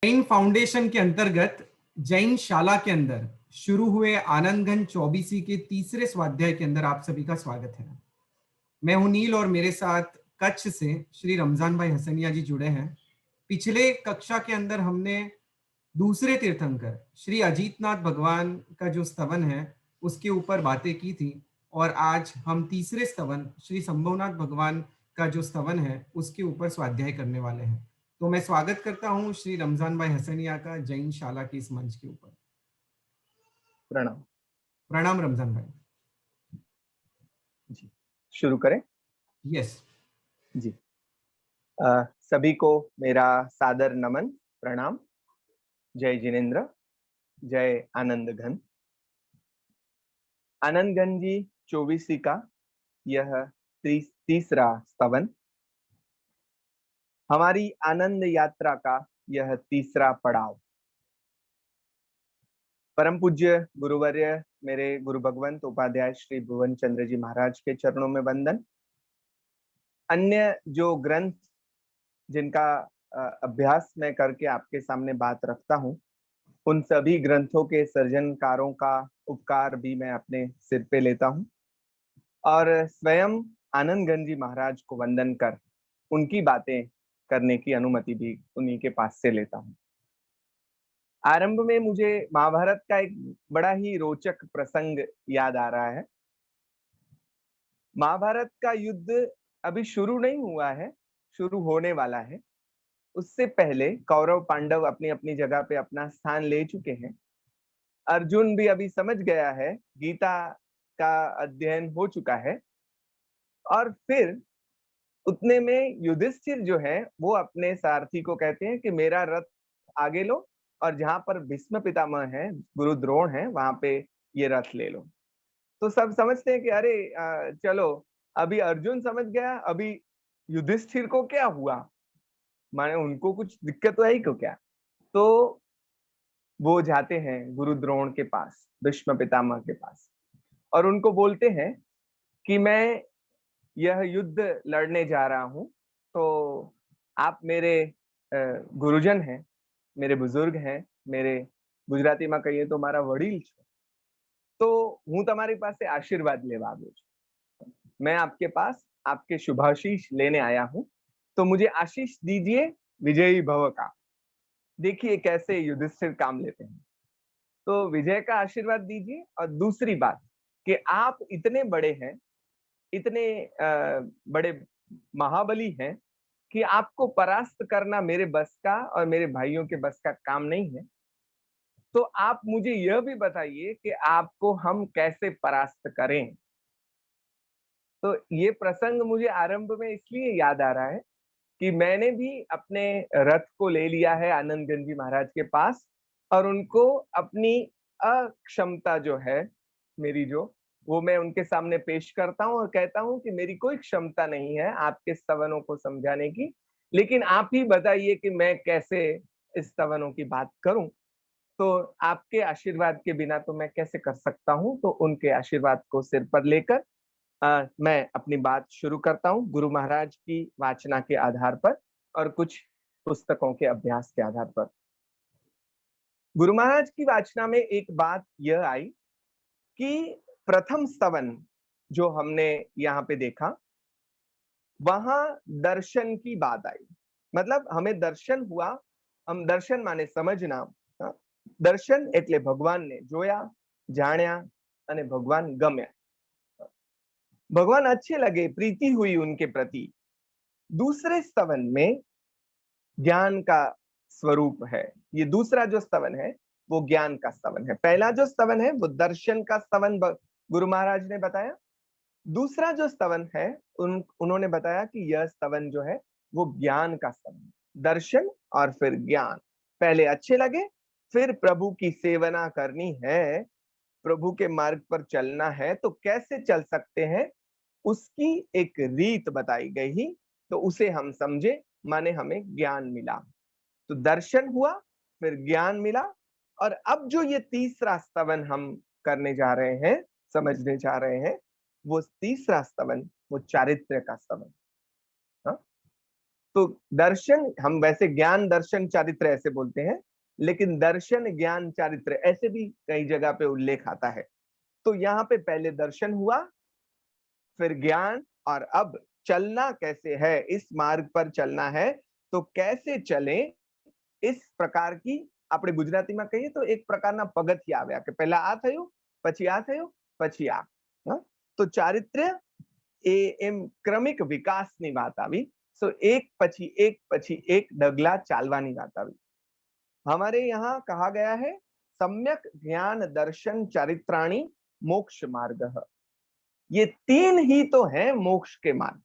Jain foundation के अंतर्गत जैन शाला के अंदर शुरू हुए आनंदगंज चौबीसी के तीसरे स्वाध्याय के अंदर आप सभी का स्वागत है। मैं हूं नील और मेरे साथ कच्छ से श्री रमजान भाई हसनिया जी जुड़े हैं। पिछले कक्षा के अंदर हमने दूसरे तीर्थंकर श्री अजीतनाथ भगवान का जो स्तवन है उसके ऊपर बातें की थी और आज हम तीसरे स्तवन श्री संभवनाथ भगवान का जो स्तवन है उसके ऊपर स्वाध्याय करने वाले हैं। तो मैं स्वागत करता हूं श्री रमजान भाई हसनिया का जैन शाला के इस मंच के ऊपर। प्रणाम। प्रणाम रमजान भाई जी, शुरू करें। यस। जी, सभी को मेरा सादर नमन, प्रणाम। जय जिनेन्द्र, जय आनंद घन। आनंदगंज जी चौबीसी का यह तीसरा स्तवन, हमारी आनंद यात्रा का यह तीसरा पड़ाव। परम पूज्य गुरुवर्य मेरे गुरु भगवंत उपाध्याय श्री भुवन चंद्र जी महाराज के चरणों में वंदन। अन्य जो ग्रंथ जिनका अभ्यास मैं करके आपके सामने बात रखता हूँ, उन सभी ग्रंथों के सर्जनकारों का उपकार भी मैं अपने सिर पे लेता हूँ और स्वयं आनंदगंज जी महाराज को वंदन कर उनकी बातें करने की अनुमति भी उन्हीं के पास से लेता हूँ। आरंभ में मुझे महाभारत का एक बड़ा ही रोचक प्रसंग याद आ रहा है। महाभारत का युद्ध अभी शुरू नहीं हुआ है, शुरू होने वाला है। उससे पहले कौरव पांडव अपनी अपनी जगह पे अपना स्थान ले चुके हैं। अर्जुन भी अभी समझ गया है, गीता का अध्ययन हो चुका है और फिर उतने में युधिष्ठिर जो है वो अपने सारथी को कहते हैं कि मेरा रथ आगे लो और जहां पर भीष्म पितामह है, गुरु द्रोण है, वहां पे ये रथ ले लो। तो सब समझते हैं कि अरे चलो, अभी अर्जुन समझ गया, अभी युधिष्ठिर को क्या हुआ, माने उनको कुछ दिक्कत तो है ही को क्या। तो वो जाते हैं गुरु द्रोण के पास, भीष्म पितामह के पास, और उनको बोलते हैं कि मैं यह युद्ध लड़ने जा रहा हूं, तो आप मेरे गुरुजन हैं, मेरे बुजुर्ग हैं, मेरे गुजराती में कहिए तो मारा वडील छो, तो हूँ તમારી પાસે आशीर्वाद लेवा આવ્યો છું। मैं आपके पास आपके शुभाशीष लेने आया हूँ, तो मुझे आशीष दीजिए विजयी भव का। देखिए कैसे युधिष्ठिर काम लेते हैं। तो विजय का आशीर्वाद दीजिए और दूसरी बात कि आप इतने बड़े हैं, इतने बड़े महाबली हैं कि आपको परास्त करना मेरे बस का और मेरे भाइयों के बस का काम नहीं है। तो आप मुझे यह भी बताइए कि आपको हम कैसे परास्त करें। तो ये प्रसंग मुझे आरंभ में इसलिए याद आ रहा है कि मैंने भी अपने रथ को ले लिया है आनंदगंज जी महाराज के पास और उनको अपनी अक्षमता जो है मेरी, जो वो मैं उनके सामने पेश करता हूँ और कहता हूँ कि मेरी कोई क्षमता नहीं है आपके स्तवनों को समझाने की, लेकिन आप ही बताइए कि मैं कैसे इस स्तवनों की बात करूं। तो आपके आशीर्वाद के बिना तो मैं कैसे कर सकता हूं। तो उनके आशीर्वाद को सिर पर लेकर मैं अपनी बात शुरू करता हूँ गुरु महाराज की वाचना के आधार पर और कुछ पुस्तकों के अभ्यास के आधार पर। गुरु महाराज की वाचना में एक बात यह आई कि प्रथम स्तवन जो हमने यहाँ पे देखा, वहां दर्शन की बात आई। मतलब हमें दर्शन हुआ, हम दर्शन माने समझना। हाँ? दर्शन એટલે ભગવાનને જોયા, જાણ્યા અને ભગવાન ગમ્યા। भगवान अच्छे लगे, प्रीति हुई उनके प्रति। दूसरे स्तवन में ज्ञान का स्वरूप है। ये दूसरा जो स्तवन है वो ज्ञान का स्तवन है। पहला जो स्तवन है वो दर्शन का स्तवन गुरु महाराज ने बताया। दूसरा जो स्तवन है उन्होंने बताया कि यह स्तवन जो है वो ज्ञान का स्तवन, दर्शन और फिर ज्ञान। पहले अच्छे लगे, फिर प्रभु की सेवना करनी है, प्रभु के मार्ग पर चलना है, तो कैसे चल सकते हैं उसकी एक रीत बताई गई। तो उसे हम समझे, माने हमें ज्ञान मिला। तो दर्शन हुआ, फिर ज्ञान मिला, और अब जो ये तीसरा स्तवन हम करने जा रहे हैं, समझने जा रहे हैं, वो तीसरा स्तवन वो चारित्र्य का स्तवन। हाँ? तो दर्शन, हम वैसे ज्ञान दर्शन चारित्र ऐसे बोलते हैं, लेकिन दर्शन ज्ञान चारित्र ऐसे भी कई जगह पे उल्लेख आता है। तो यहाँ पे पहले दर्शन हुआ, फिर ज्ञान, और अब चलना कैसे है, इस मार्ग पर चलना है तो कैसे चले, इस प्रकार की આપણે ગુજરાતીમાં કહીએ તો એક પ્રકારના પગથિયા આવ્યા કે પહેલા આ થયું, પછી આ થયું, પછી આ. તો ચારિત્ર્ય એ એમ ક્રમિક વિકાસની વાત આવી. સો एक પછી એક ડગલા ચાલવાની વાત આવી. हमारे यहाँ कहा गया है सम्यक ज्ञान दर्शन चारित्राणि मोक्ष मार्ग. ये तीन ही तो है मोक्ष के मार्ग.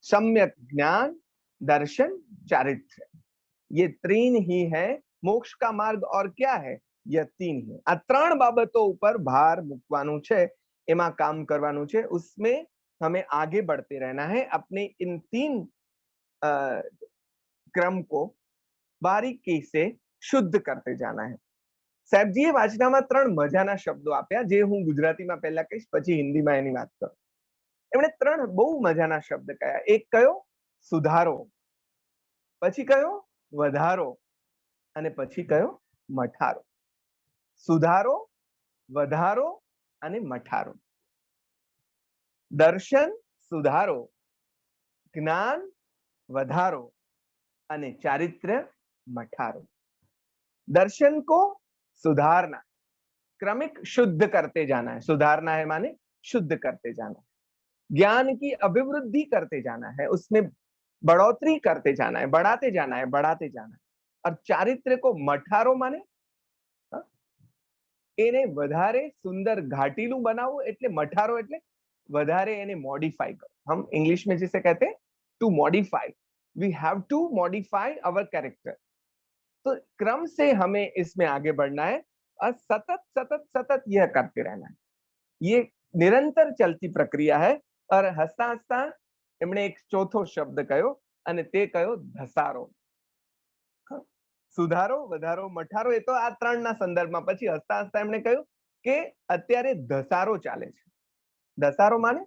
सम्यक ज्ञान दर्शन चारित्र, ये तीन ही है मोक्ष का मार्ग. और क्या है? यह तीन है. आ त्रण बाबतों ऊपर भार મૂકવાનું છે, એમાં કામ કરવાનું છે, उसमें हमें आगे बढ़ते रहना है. अपने इन तीन क्रम को बारीकी से શુદ્ધ કરते जाना है. સાહેબજીએ વાંચનામાં ત્રણ મજાના શબ્દો આપ્યા, જે હું ગુજરાતીમાં પહેલા કહીશ, પછી હિન્દીમાં એની વાત કરું. એમણે ત્રણ બહુ મજાના શબ્દ કયા. એક કયો સુધારો, પછી કયો વધારો, અને પછી કયો મઠારો. સુધારો, વધારો અને મઠારો. દર્શન સુધારો, જ્ઞાન વધારો અને ચારિત્ર્ય मठारो. दर्शन को सुधारना, क्रमिक शुद्ध करते जाना है. सुधारना है माने शुद्ध करते जाना है. ज्ञान की अभिवृद्धि करते जाना है, उसमें बढ़ोतरी करते जाना है, बढ़ाते जाना है, बढ़ाते जाना है. और चारित्र को मठारो माने એને વધારે સુંदर घाटीलू बनावो, એટલે मठारो એટલે વધારે એને मॉडिफाई करो. हम इंग्लिश में जिसे कहते हैं to modify. We have to modify our character. तो क्रम से हमें इसमें आगे बढ़ना है और सतत सतत सतत यह करते रहना है. ये निरंतर चलती प्रक्रिया है. और हसता हसता एमणे एक चौथो शब्द कहो, અને તે કયો ધસારો. સુધારો, વધારો, મઠારો, એ તો આ ત્રણના સંદર્ભમાં. પછી હસતા હસતા એમણે કહ્યું કે અત્યારે ધસારો ચાલે છે. धसारो माने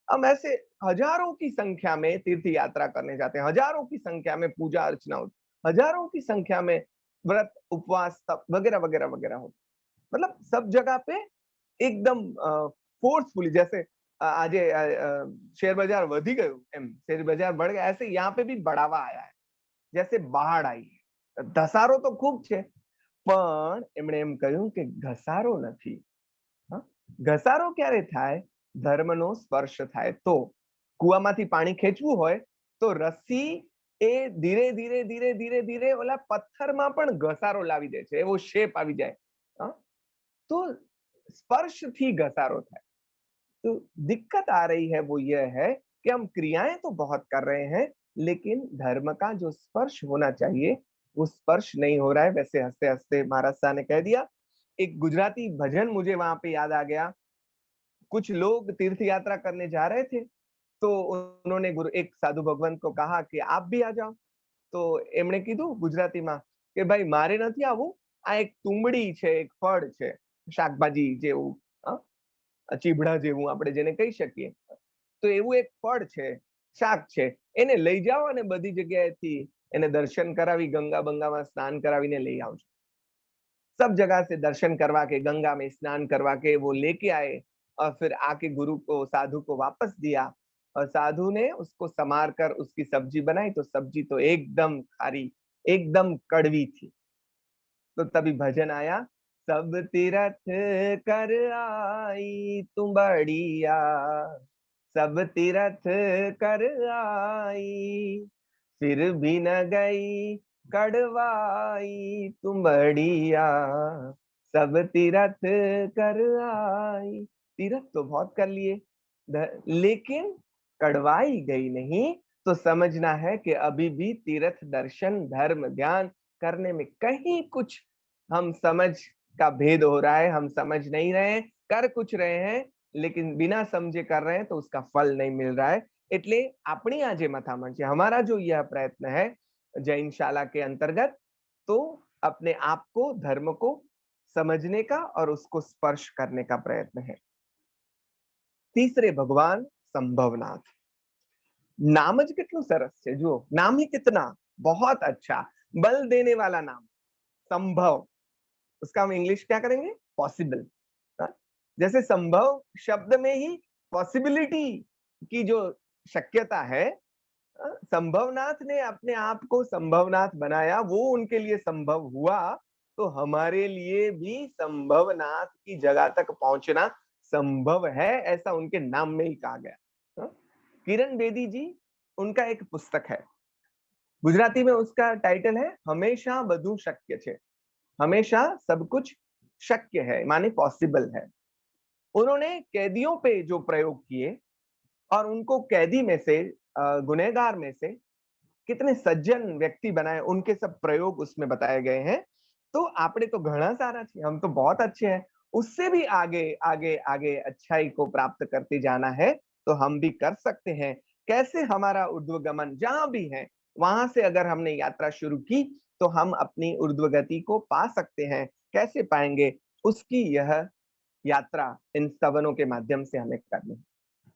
हम ऐसे हजारों की संख्या में तीर्थ यात्रा करने जाते हैं, हजारों की संख्या में पूजा अर्चना होती, हजारों की संख्या में व्रत उपवास तप वगैरह वगैरह वगैरह होते. मतलब सब जगह पे एकदम फोर्सफुली, जैसे आज शेयर बाजार वधी गयो एम, शेयर बाजार बढ़ गया, ऐसे यहाँ पे भी बढ़ावा आया है, जैसे बाढ़ आई. धसारो तो खूब छे, पण एमणे एम કહ્યું કે ઘસારો નથી. ઘસારો ક્યારે થાય? ધર્મનો સ્પર્શ થાય તો. કુવામાંથી પાણી ખેંચવું હોય તો રસ્સી એ ધીરે ધીરે ધીરે ધીરે ધીરે ઓલા પથ્થરમાં પણ ઘસારો લાવી દે છે, એવો શેપ આવી જાય. तो स्पर्श थी घसारो था. तो दिक्कत आ रही है वो यह है कि हम क्रियाएं तो बहुत कर रहे हैं, लेकिन धर्म का जो स्पर्श होना चाहिए वो स्पर्श नहीं हो रहा है. वैसे हंसते हंसते महाराज साहब ने कह दिया. एक गुजराती भजन मुझे वहां पे याद आ गया. कुछ लोग तीर्थ यात्रा करने जा रहे थे, तो उन्होंने एक साधु भगवंत को कहा कि आप भी आ जाओ. तो एमणे कीधुं गुजरातीમાં કે ભાઈ મારે નથી આવવું, આ એક તુંબડી છે, એક ફળ છે, શાકભાજી જેવું, ચીબડા જેવું આપણે જેને કહી શકીએ. તો એવું એક ફળ છે, શાક છે, એને લઈ જાઓ અને બધી જગ્યાએથી એને દર્શન કરાવી, ગંગા બંગામાં સ્નાન કરાવીને લઈ આવજો. सब जगह से दर्शन करवा के, गंगा में स्नान करवा के वो लेके आए और फिर आके गुरु को, साधु को वापस दिया. और साधु ने उसको समार कर उसकी सब्जी बनाई, तो सब्जी तो एकदम खारी, एकदम कड़वी थी. तो तभी भजन आया, सब तीरथ कर आई तुम बढ़िया, सब तीरथ कर आई फिर भी न गई कड़वाई तुम बढ़िया, सब तीरथ कर आई. तीरथ तो बहुत कर लिए, लेकिन कड़वाई गई नहीं. तो समझना है कि अभी भी तीर्थ दर्शन धर्म ध्यान करने में कहीं कुछ हम समझ का भेद हो रहा है. हम समझ नहीं रहे हैं, कर कुछ रहे हैं, लेकिन बिना समझे कर रहे हैं तो उसका फल नहीं मिल रहा है. એટલે આપણી આ જે મથામણ છે, हमारा जो यह प्रयत्न है जैन शाला के अंतर्गत, तो अपने आप को, धर्म को समझने का और उसको स्पर्श करने का प्रयत्न है. तीसरे भगवान संभवनाथ. नाम ज કેટલું સરસ છે, જુઓ नाम ही कितना बहुत अच्छा, बल देने वाला नाम संभव, उसका हम इंग्लिश क्या करेंगे, पॉसिबल। जैसे संभव शब्द में ही पॉसिबिलिटी की जो शक्यता है, संभवनाथ ने अपने आप को संभवनाथ बनाया, वो उनके लिए संभव हुआ, तो हमारे लिए भी संभवनाथ की जगह तक पहुंचना संभव है, ऐसा उनके नाम में ही कहा गया। किरण बेदी जी, उनका एक पुस्तक है, गुजराती में उसका टाइटल है हमेशा बधु शक्य छे, हमेशा सब कुछ शक्य है माने पॉसिबल है। उन्होंने कैदियों पे जो प्रयोग किए और उनको कैदी में से, गुनहगार में से कितने सज्जन व्यक्ति बनाए, उनके सब प्रयोग उसमें बताए गए हैं। तो आपने तो घना सारा छे, हम तो बहुत अच्छे हैं, उससे भी आगे आगे आगे अच्छाई को प्राप्त करते जाना है, तो हम भी कर सकते हैं। कैसे हमारा ऊर्ध्वगमन जहां भी है, वहां से अगर हमने यात्रा शुरू की, तो हम अपनी ऊर्ध्वगति को पा सकते हैं। कैसे पाएंगे, उसकी यह यात्रा इन स्तवनों के माध्यम से हमें करनी है।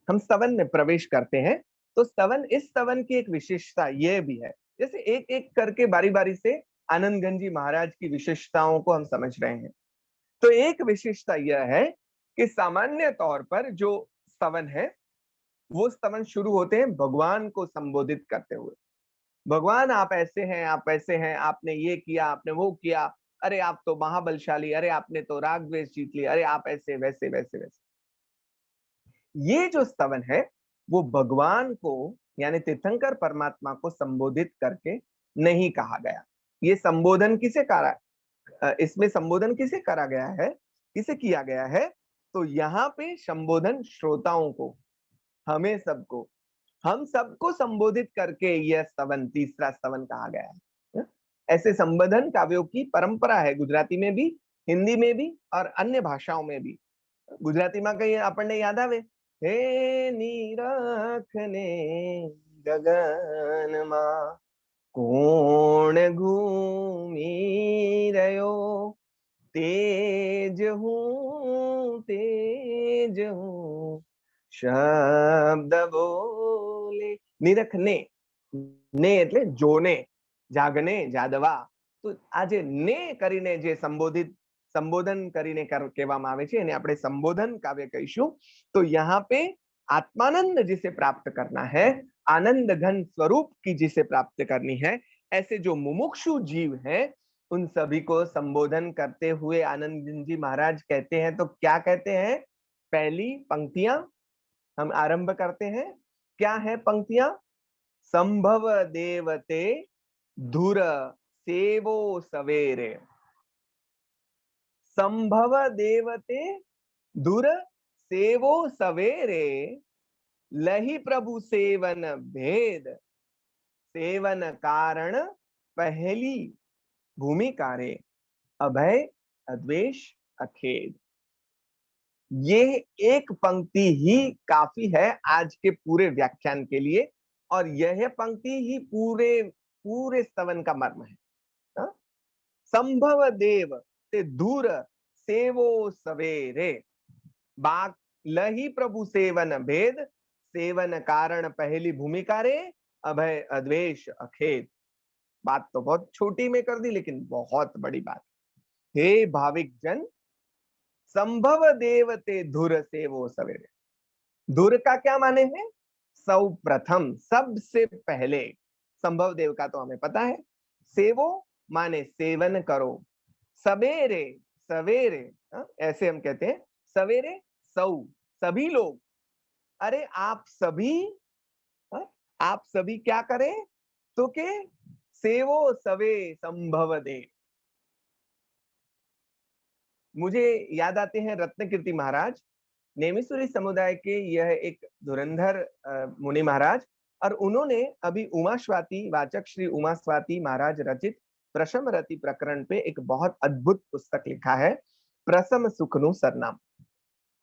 हम स्तवन में प्रवेश करते हैं, तो स्तवन, इस स्तवन की एक विशेषता यह भी है, जैसे एक एक करके बारी बारी से आनंदगंज जी महाराज की विशेषताओं को हम समझ रहे हैं। तो एक विशेषता यह है कि सामान्य तौर पर जो स्तवन है, वो स्तवन शुरू होते हैं भगवान को संबोधित करते हुए। भगवान आप ऐसे हैं, आप वैसे हैं, आपने ये किया, आपने वो किया, अरे आप तो महाबलशाली, अरे आपने तो राग द्वेष जीत लिया, अरे आप ऐसे वैसे वैसे वैसे। ये जो स्तवन है, वो भगवान को यानी तीर्थंकर परमात्मा को संबोधित करके नहीं कहा गया। ये संबोधन किसे करा, इसमें संबोधन किसे करा गया है, किसे किया गया है, तो यहाँ पे संबोधन श्रोताओं को, हमें सबको, हम सबको संबोधित करके यह स्तवन, तीसरा स्तवन कहा गया है। ऐसे संबोधन काव्यों की परंपरा है, गुजराती में भी, हिंदी में भी और अन्य भाषाओं में भी। गुजराती में कहीं આપણને યાદ આવે, હે નીરખને ગગનમાં કોણ ઘૂમી રહ્યો, તેજ હું શબ્દ બોલે। નિરખને, ને એટલે જોને, જાગને, જાદવા, તો આ જે ને કરીને જે संबोधन કરીને કહેવામાં આવે છે, એને આપણે સંબોધન કાવ્ય કહીશું। तो यहाँ पे आत्मानंद जिसे प्राप्त करना है, आनंद घन स्वरूप की जिसे प्राप्त करनी है, ऐसे जो मुमुक्षु जीव हैं, उन सभी को संबोधन करते हुए आनंद जी महाराज कहते हैं, तो क्या कहते हैं, पहली पंक्तियां हम आरंभ करते हैं। क्या है पंक्तियां, संभव देवते धुर सेवो सवेरे, संभव देवते धुर सेवो सवेरे, लही प्रभु सेवन भेद, सेवन कारण पहली भूमिका रे, अभय अद्वेष अखेद। ये एक पंक्ति ही काफी है आज के पूरे व्याख्यान के लिए, और यह पंक्ति ही पूरे पूरे स्तवन का मर्म है। संभव देव ते दूर सेवो सवेरे, बाक लही प्रभु सेवन भेद, सेवन कारण पहली भूमिका रे, अभय अद्वेष अखेद। बात तो बहुत छोटी में कर दी, लेकिन बहुत बड़ी बात। हे भाविक जन, संभव देवते धुर सेवो सवेरे, धुर का क्या माने है, सौ प्रथम, सबसे पहले। संभव देव का तो हमें पता है, सेवो माने सेवन करो, सवेरे, सवेरे, ऐसे हम कहते हैं, सवेरे सौ, सभी लोग, अरे आप सभी क्या करें, तो के सेवो सवे संभव दे। मुझे याद आते हैं रत्नकीर्ति महाराज, नेमिसुरी समुदाय के यह एक धुरंधर मुनि महाराज, और उन्होंने अभी उमा स्वाति, वाचक श्री उमा स्वाति महाराज रचित प्रशम रति प्रकरण पे एक बहुत अद्भुत पुस्तक लिखा है, प्रसम सुखनु सरनाम।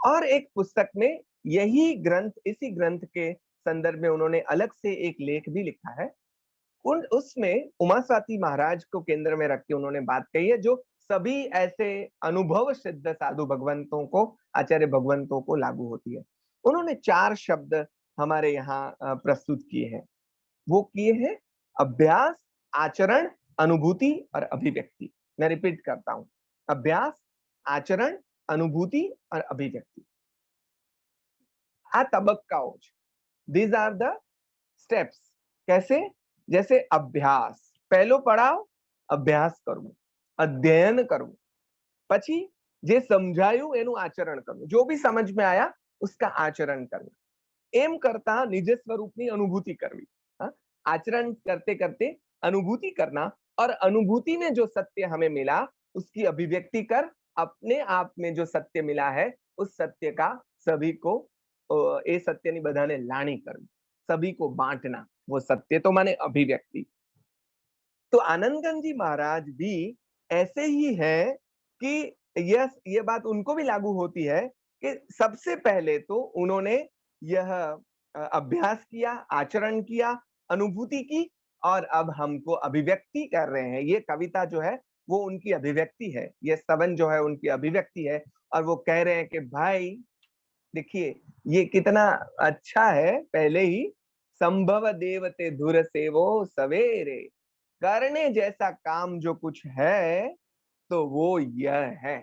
और एक पुस्तक में यही ग्रंथ, इसी ग्रंथ के संदर्भ में उन्होंने अलग से एक लेख भी लिखा है। उसमें उमा स्वाति महाराज को केंद्र में रख के उन्होंने बात कही है, जो सभी ऐसे अनुभव सिद्ध साधु भगवंतों को, आचार्य भगवंतों को लागू होती है। उन्होंने 4 शब्द हमारे यहाँ प्रस्तुत किए हैं। वो किए हैं अभ्यास, आचरण, अनुभूति और अभिव्यक्ति। मैं रिपीट करता हूं, अभ्यास, आचरण, अनुभूति और अभिव्यक्ति। आ तबक्काओ છે। These are the steps। कैसे? जैसे अभ्यास, पहलो पड़ाव अभ्यास करવું, અધ્યયન કરવું, પછી જે સમજાયું એનું આચરણ કરવું, जो भी समझ में आया उसका आचरण करना, एम करता निज स्वरूपनी अनुभूति करवी। हाँ? आचरण करते करते अनुभूति करना, और अनुभूति में जो सत्य हमें मिला उसकी अभिव्यक्ति कर अपने आप में जो सत्य मिला है उस सत्य का सभी को ए सत्यनी बधाने लाणी करवी, सभी को बांटना। वो सत्य तो माने अभिव्यक्ति। तो आनंदगंज जी महाराज भी ऐसे ही है कि ये बात उनको भी लागू होती है कि सबसे पहले तो उन्होंने यह अभ्यास किया, आचरण किया, अनुभूति की, और अब हमको अभिव्यक्ति कर रहे हैं। ये कविता जो है वो उनकी अभिव्यक्ति है, ये स्तवन जो है उनकी अभिव्यक्ति है। और वो कह रहे हैं कि भाई देखिए ये कितना अच्छा है। पहले ही संभव देवते धुर सेवो सवेरे, करने जैसा काम जो कुछ है तो वो यह है।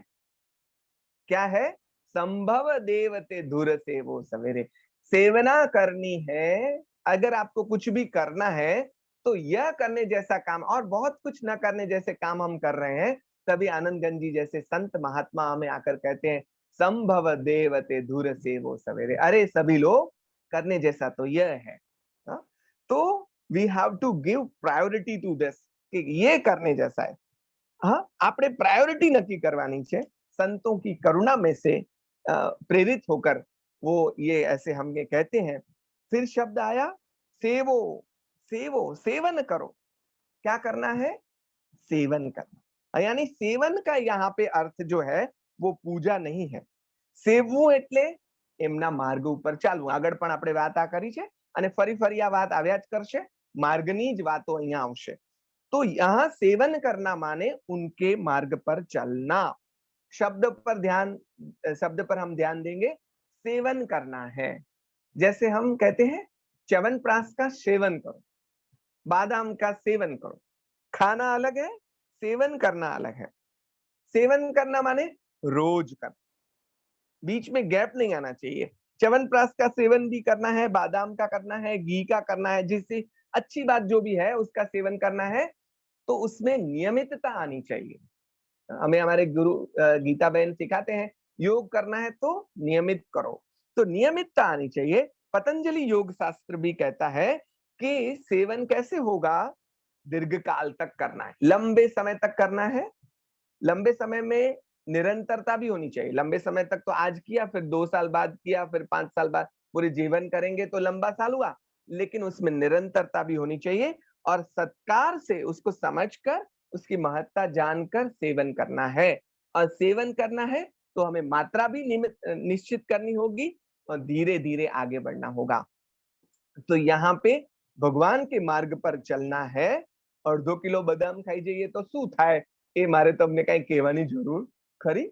क्या है? संभव देवते धुर सेवो सवेरे, सेवना करनी है। अगर आपको कुछ भी करना है तो यह करने जैसा काम, और बहुत कुछ न करने जैसे काम हम कर रहे हैं, तभी आनंदगंज जी जैसे संत महात्मा हमें आकर कहते हैं संभव देवते धुर सेवो सवेरे। अरे सभी लोग, करने जैसा तो यह है। हाँ? तो we have to give priority to this, कि ये करने जैसा है। हाँ, आपने प्रायोरिटी नक्की करवानी है। संतों की करुणा में से प्रेरित होकर वो ये ऐसे हमें कहते हैं। फिर शब्द आया सेवो, सेवो, सेवन करो। क्या करना है? सेवन करना। यानी सेवन का यहाँ पे अर्थ जो है वो पूजा नहीं है। સેવવું એટલે એમના માર્ગ ઉપર ચાલવું। આગળ પણ આપણે વાત આ કરી છે અને ફરી આ વાત આવ્યા જ કરશે। માર્ગની જ વાતો અહીંયા આવશે। तो यहाँ सेवन करना माने उनके मार्ग पर चलना। शब्द पर हम ध्यान देंगे। सेवन करना है, जैसे हम कहते हैं च्यवनप्राश का सेवन करो, बादाम का सेवन करो। खाना अलग है, सेवन करना अलग है। सेवन करना माने रोज करना, बीच में गैप नहीं आना चाहिए। च्यवनप्राश का सेवन भी करना है, बादाम का करना है, घी का करना है, जिससे अच्छी बात जो भी है उसका सेवन करना है, तो उसमें नियमितता आनी चाहिए। हमें हमारे गुरु गीता बहन सिखाते हैं योग करना है तो नियमित करो, तो नियमितता आनी चाहिए। पतंजलि योग शास्त्र भी कहता है कि सेवन कैसे होगा? दीर्घ काल तक करना है, लंबे समय तक करना है। लंबे समय में निरंतरता भी होनी चाहिए। लंबे समय तक तो आज किया, फिर 2 साल बाद किया, फिर 5 साल बाद पूरे जीवन करेंगे तो लंबा साल हुआ, लेकिन उसमें निरंतरता भी होनी चाहिए। और सत्कार से उसको समझकर, उसकी महत्ता जानकर सेवन करना है। और सेवन करना है तो हमें मात्रा भी निश्चित करनी होगी और धीरे धीरे आगे बढ़ना होगा। तो यहाँ पे भगवान के मार्ग पर चलना है। और 2 किलो बदाम खाई जाइए तो शू थाय, ए मारे તમને કઈ કહેવાની જરૂર खरी?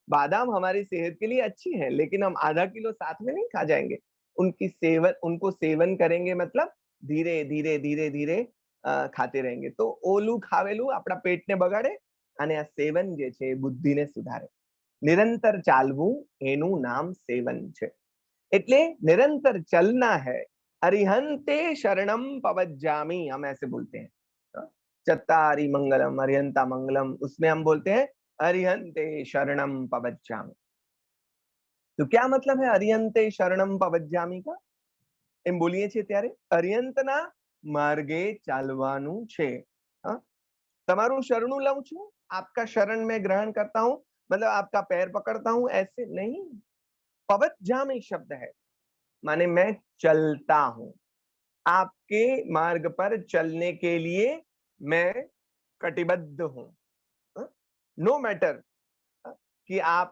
बादाम हमारी सेहत के लिए अच्छी है, लेकिन हम आधा किलो साथ में नहीं खा जाएंगे। उनको सेवन करेंगे, मतलब धीरे धीरे धीरे धीरे खाते रहेंगे। तो ओलू खावेलू अपना पेट ने बगाड़े અને આ સેવન જે છે બુદ્ધિને સુધારે। નિરંતર ચાલવું એનું નામ સેવન છે। એટલે निरंतर चलना है। अरिहंते शरणम पवज्जामि, हम ऐसे बोलते हैं। चत्तारि मंगलम अरिहंता मंगलम, उसमें हम बोलते हैं अरिहंते शरणम पवज्जामि। तो क्या मतलब है अरिहंते शरणम पवज्जामि का? એમ બોલીએ છીએ ત્યારે અરિહંતના માર્ગે ચાલવાનું છે। તમારું શરણું લઉં છું, आपका शरण में ग्रहण करता हूं, मतलब आपका पैर पकड़ता हूं, ऐसे नहीं। पवज्जामि शब्द है, माने मैं चलता हूं। आपके मार्ग पर चलने के लिए मैं कटिबद्ध हूं। नो मैटर कि आप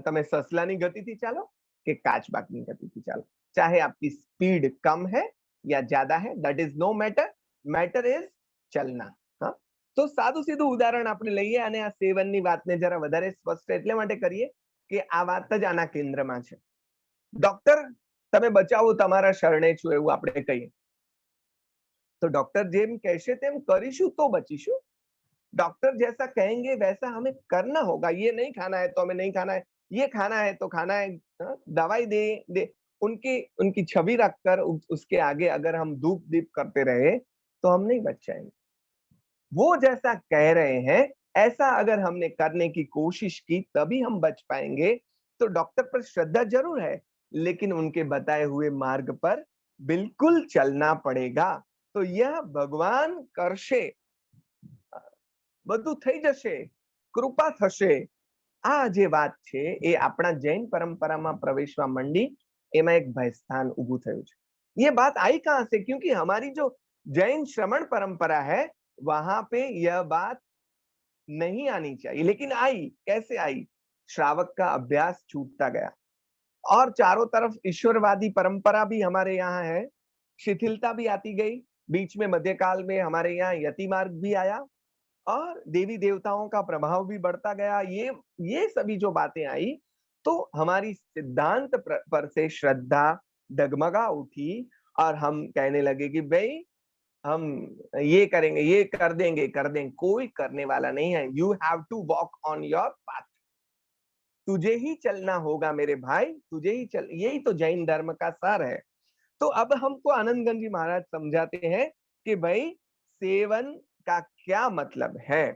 તમે સસલાની ગતિથી ચાલો કે કાચબાકની ગતિથી ચાલો, चाहे आपकी स्पीड कम है या ज्यादा है, that is no matter. Matter is चलना। हाँ, तो सादું સીધું ઉદાહરણ આપણે લઈએ અને આ સેવનની વાતને જરા વધારે સ્પષ્ટ એટલે માટે કરીએ કે આ વાત જ આના કેન્દ્રમાં છે। ડોક્ટર તમે બચાવો, તમારા શરણે છું, એવું આપણે કહીએ. तो डॉक्टर जेम कैसे तेम करीशु तो बचीशु. डॉक्टर जैसा कहेंगे वैसा हमें करना होगा. ये नहीं खाना है तो हमें नहीं खाना है, ये खाना है तो खाना है. दवाई दे दे उनकी उनकी छवि रखकर उसके आगे अगर हम धूप दीप करते रहे तो हम नहीं बच जाएंगे. वो जैसा कह रहे हैं ऐसा अगर हमने करने की कोशिश की तभी हम बच पाएंगे. तो डॉक्टर पर श्रद्धा जरूर है, लेकिन उनके बताए हुए मार्ग पर बिल्कुल चलना पड़ेगा. तो यह भगवान करशे, બધું થઈ જશે, કૃપા થશે. આ જે વાત છે એ આપણા જૈન परंपराમાં प्रवेशવા મંડી એમાં एक भय स्थान ઊભું થયું છે. ये बात आई कहां से? क्योंकि हमारी जो जैन श्रमण परंपरा है वहां पे यह बात नहीं आनी चाहिए, लेकिन आई. कैसे आई? श्रावक का अभ्यास छूटता गया और चारों तरफ ईश्वरवादी परंपरा भी हमारे यहाँ है. शिथिलता भी आती गई. बीच में मध्यकाल में हमारे यहाँ यति मार्ग भी आया और देवी देवताओं का प्रभाव भी बढ़ता गया. ये सभी जो बातें आई तो हमारी सिद्धांत पर से श्रद्धा डगमगा उठी और हम कहने लगे कि भाई हम ये करेंगे, ये कर देंगे. कोई करने वाला नहीं है. You have to walk on your path. तुझे ही चलना होगा मेरे भाई, तुझे ही चल. यही तो जैन धर्म का सार है. तो अब हमको आनंदगंज जी महाराज समझाते हैं कि भाई सेवन का क्या मतलब है.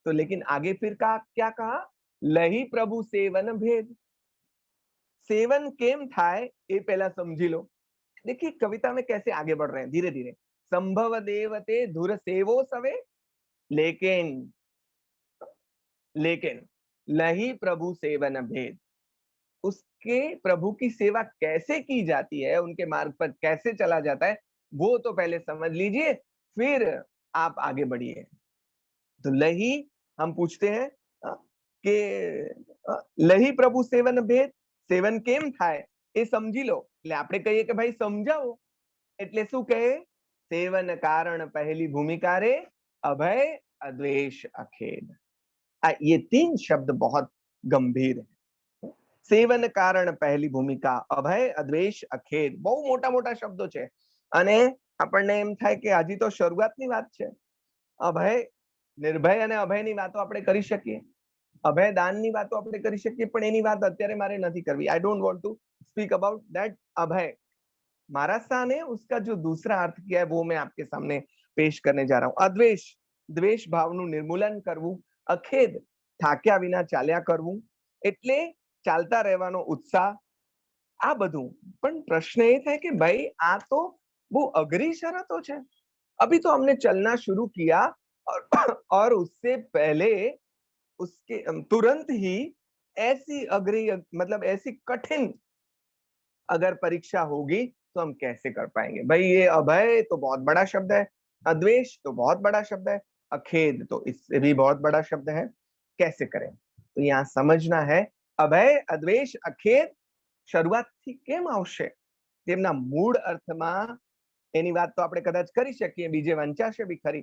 तो लेकिन आगे फिर क्या कहा? लही प्रभु सेवन भेद. सेवन केम थाय ये पहला समझी लो. देखिए कविता में कैसे आगे बढ़ रहे हैं धीरे धीरे. संभव देवते धुर सेवो सवे, लेकिन लही प्रभु सेवन भेद. उसके प्रभु की सेवा कैसे की जाती है, उनके मार्ग पर कैसे चला जाता है, वो तो पहले समझ लीजिए, फिर आप आगे बढ़िए. तो लही हम पूछते हैं कि लही प्रभु सेवन भेद, सेवन केम थाय એ સમજી લો. એટલે આપણે કહીએ કે ભાઈ સમજાવો, એટલે શું કહે? સેવન કારણ પહેલી ભૂમિકા રે, અભય અદ્વેષ અખેદ. ये तीन शब्द बहुत गंभीर है. सेवन कारण पहली भूमिका, अभय अद्वेष अखेद. બહુ મોટા મોટા શબ્દો છે અને આપણને એમ થાય કે હજી તો શરૂઆતની વાત છે. અભય, નિર્ભય અને અભયની વાતો આપણે કરી શકીએ, અભય દાનની વાતો આપણે કરી શકીએ, પણ એની વાત અત્યારે મારે નથી કરવી. I don't want to speak about that Abhay. Maharaj Shah ने उसका जो दूसरा अर्थ किया है वो मैं आपके सामने पेश करने जा रहा हूं. अद्वेष, द्वेष भावનું નિર્મૂલન કરવું. અખેદ, થાક્યા વિના ચાલ્યા કરવું, એટલે ચાલતા રહેવાનો ઉત્સાહ. આ બધું. પણ પ્રશ્ન એ થાય કે ભાઈ આ તો બહુ અઘરી શરતો છે. अभी तो हमने चलना शुरू किया और उससे पहले उसके तुरंत ही ऐसी अग्री, मतलब ऐसी कठिन अगर परीक्षा होगी तो हम कैसे कर पाएंगे. भाई ये अभय तो बहुत बड़ा शब्द है, अद्वेष तो बहुत बड़ा शब्द है, अखेद तो इससे भी बहुत बड़ा शब्द है. कैसे करें? तो यहाँ समझना है अभय अद्वेष अखेद શરૂઆતથી કેમ આવશે? તેમના મૂળ અર્થમાં એની વાત તો આપણે કદાચ કરી શકીએ, બીજે વંચાશે भी खरी.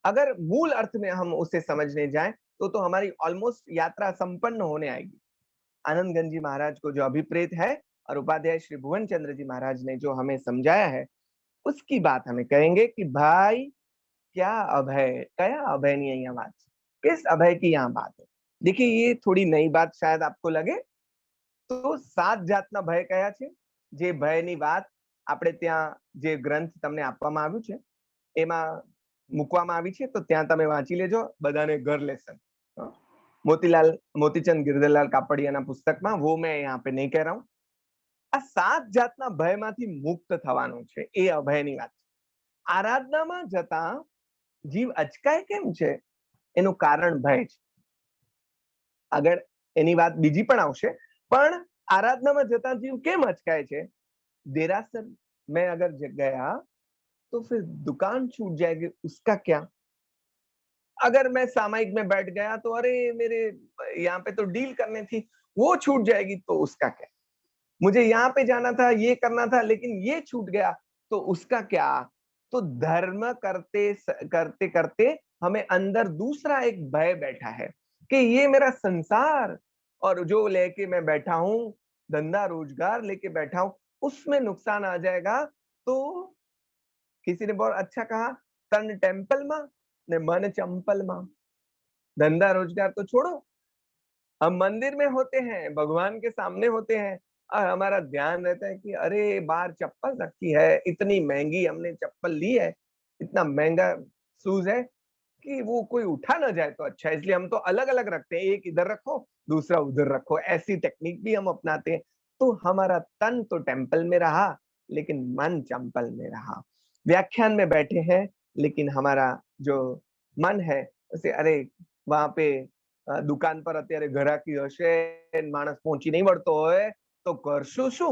अगर मूल अर्थ में हम उसे समझने जाएं तो हमारी ऑलमोस्ट यात्रा संपन्न होने आएगी. आनंदगंज जी महाराज को जो अभिप्रेत है और उपाध्याय श्री भुवन चंद्र जी महाराज ने जो हमें समझाया है उसकी बात हमें कहेंगे कि भाई क्या अभय, कया अभय नहीं यहाँ बात, किस अभय की यहाँ बात है. देखिए ये थोड़ी नई बात शायद आपको लगे. तो 7 જાતના ભય કયા છે? જે ભયની વાત આપણે ત્યાં જે ગ્રંથ તમને આપવામાં આવ્યું છે એમાં મૂકવામાં આવી છે, તો ત્યાં તમે વાંચી લેજો. બધાને ઘર લેસન મોતીચંદ गिरधरलाल કાપડિયાના પુસ્તકમાં, वो मैं यहाँ पे नहीं कह रहा हूँ. આ 7 જાતના ભયમાંથી મુક્ત થવાનું છે, એ અભયની વાત છે. આરાધનામાં જતા જીવ અચકાય કેમ છે? એનું કારણ ભય છે. આગળ એની વાત બીજી પણ આવશે. પણ આરાધનામાં જતા જીવ કેમ અચકાય છે? देरासर में अगर गया तो फिर दुकान छूट जाएगी, उसका क्या? अगर मैं सामायिक में बैठ गया तो अरे मेरे यहाँ पे तो डील करनी थी, वो छूट जाएगी, तो उसका क्या? मुझे यहाँ पे जाना था, ये करना था, लेकिन ये छूट गया, तो उसका क्या? तो धर्म करते करते करते हमें अंदर दूसरा एक भय बैठा है कि ये मेरा संसार और जो लेके मैं बैठा हूं, धंधा रोजगार लेके बैठा हूं, उसमें नुकसान आ जाएगा। तो किसी ने बहुत अच्छा कहा, तन टेम्पल मां ने मन चंपल मां। धंधा रोजगार तो छोड़ो, हम मंदिर में होते हैं, भगवान के सामने होते हैं और हमारा ध्यान रहता है कि अरे बाहर चप्पल रखी है, इतनी महंगी हमने चप्पल ली है, इतना महंगा शूज है कि वो कोई उठा ना जाए तो अच्छा है, इसलिए हम तो अलग अलग रखते हैं, एक इधर रखो दूसरा उधर रखो, ऐसी टेक्निक भी हम अपनाते हैं। तो हमारा तन तो टेम्पल में रहा लेकिन मन चंपल में रहा। व्याख्यान में बैठे हैं लेकिन हमारा जो मन है उसे अरे वहां पे દુકાન પર અત્યારે ઘરાકી હશે, માણસ પહોંચી નહીં વળતો હોય તો કરશું શું?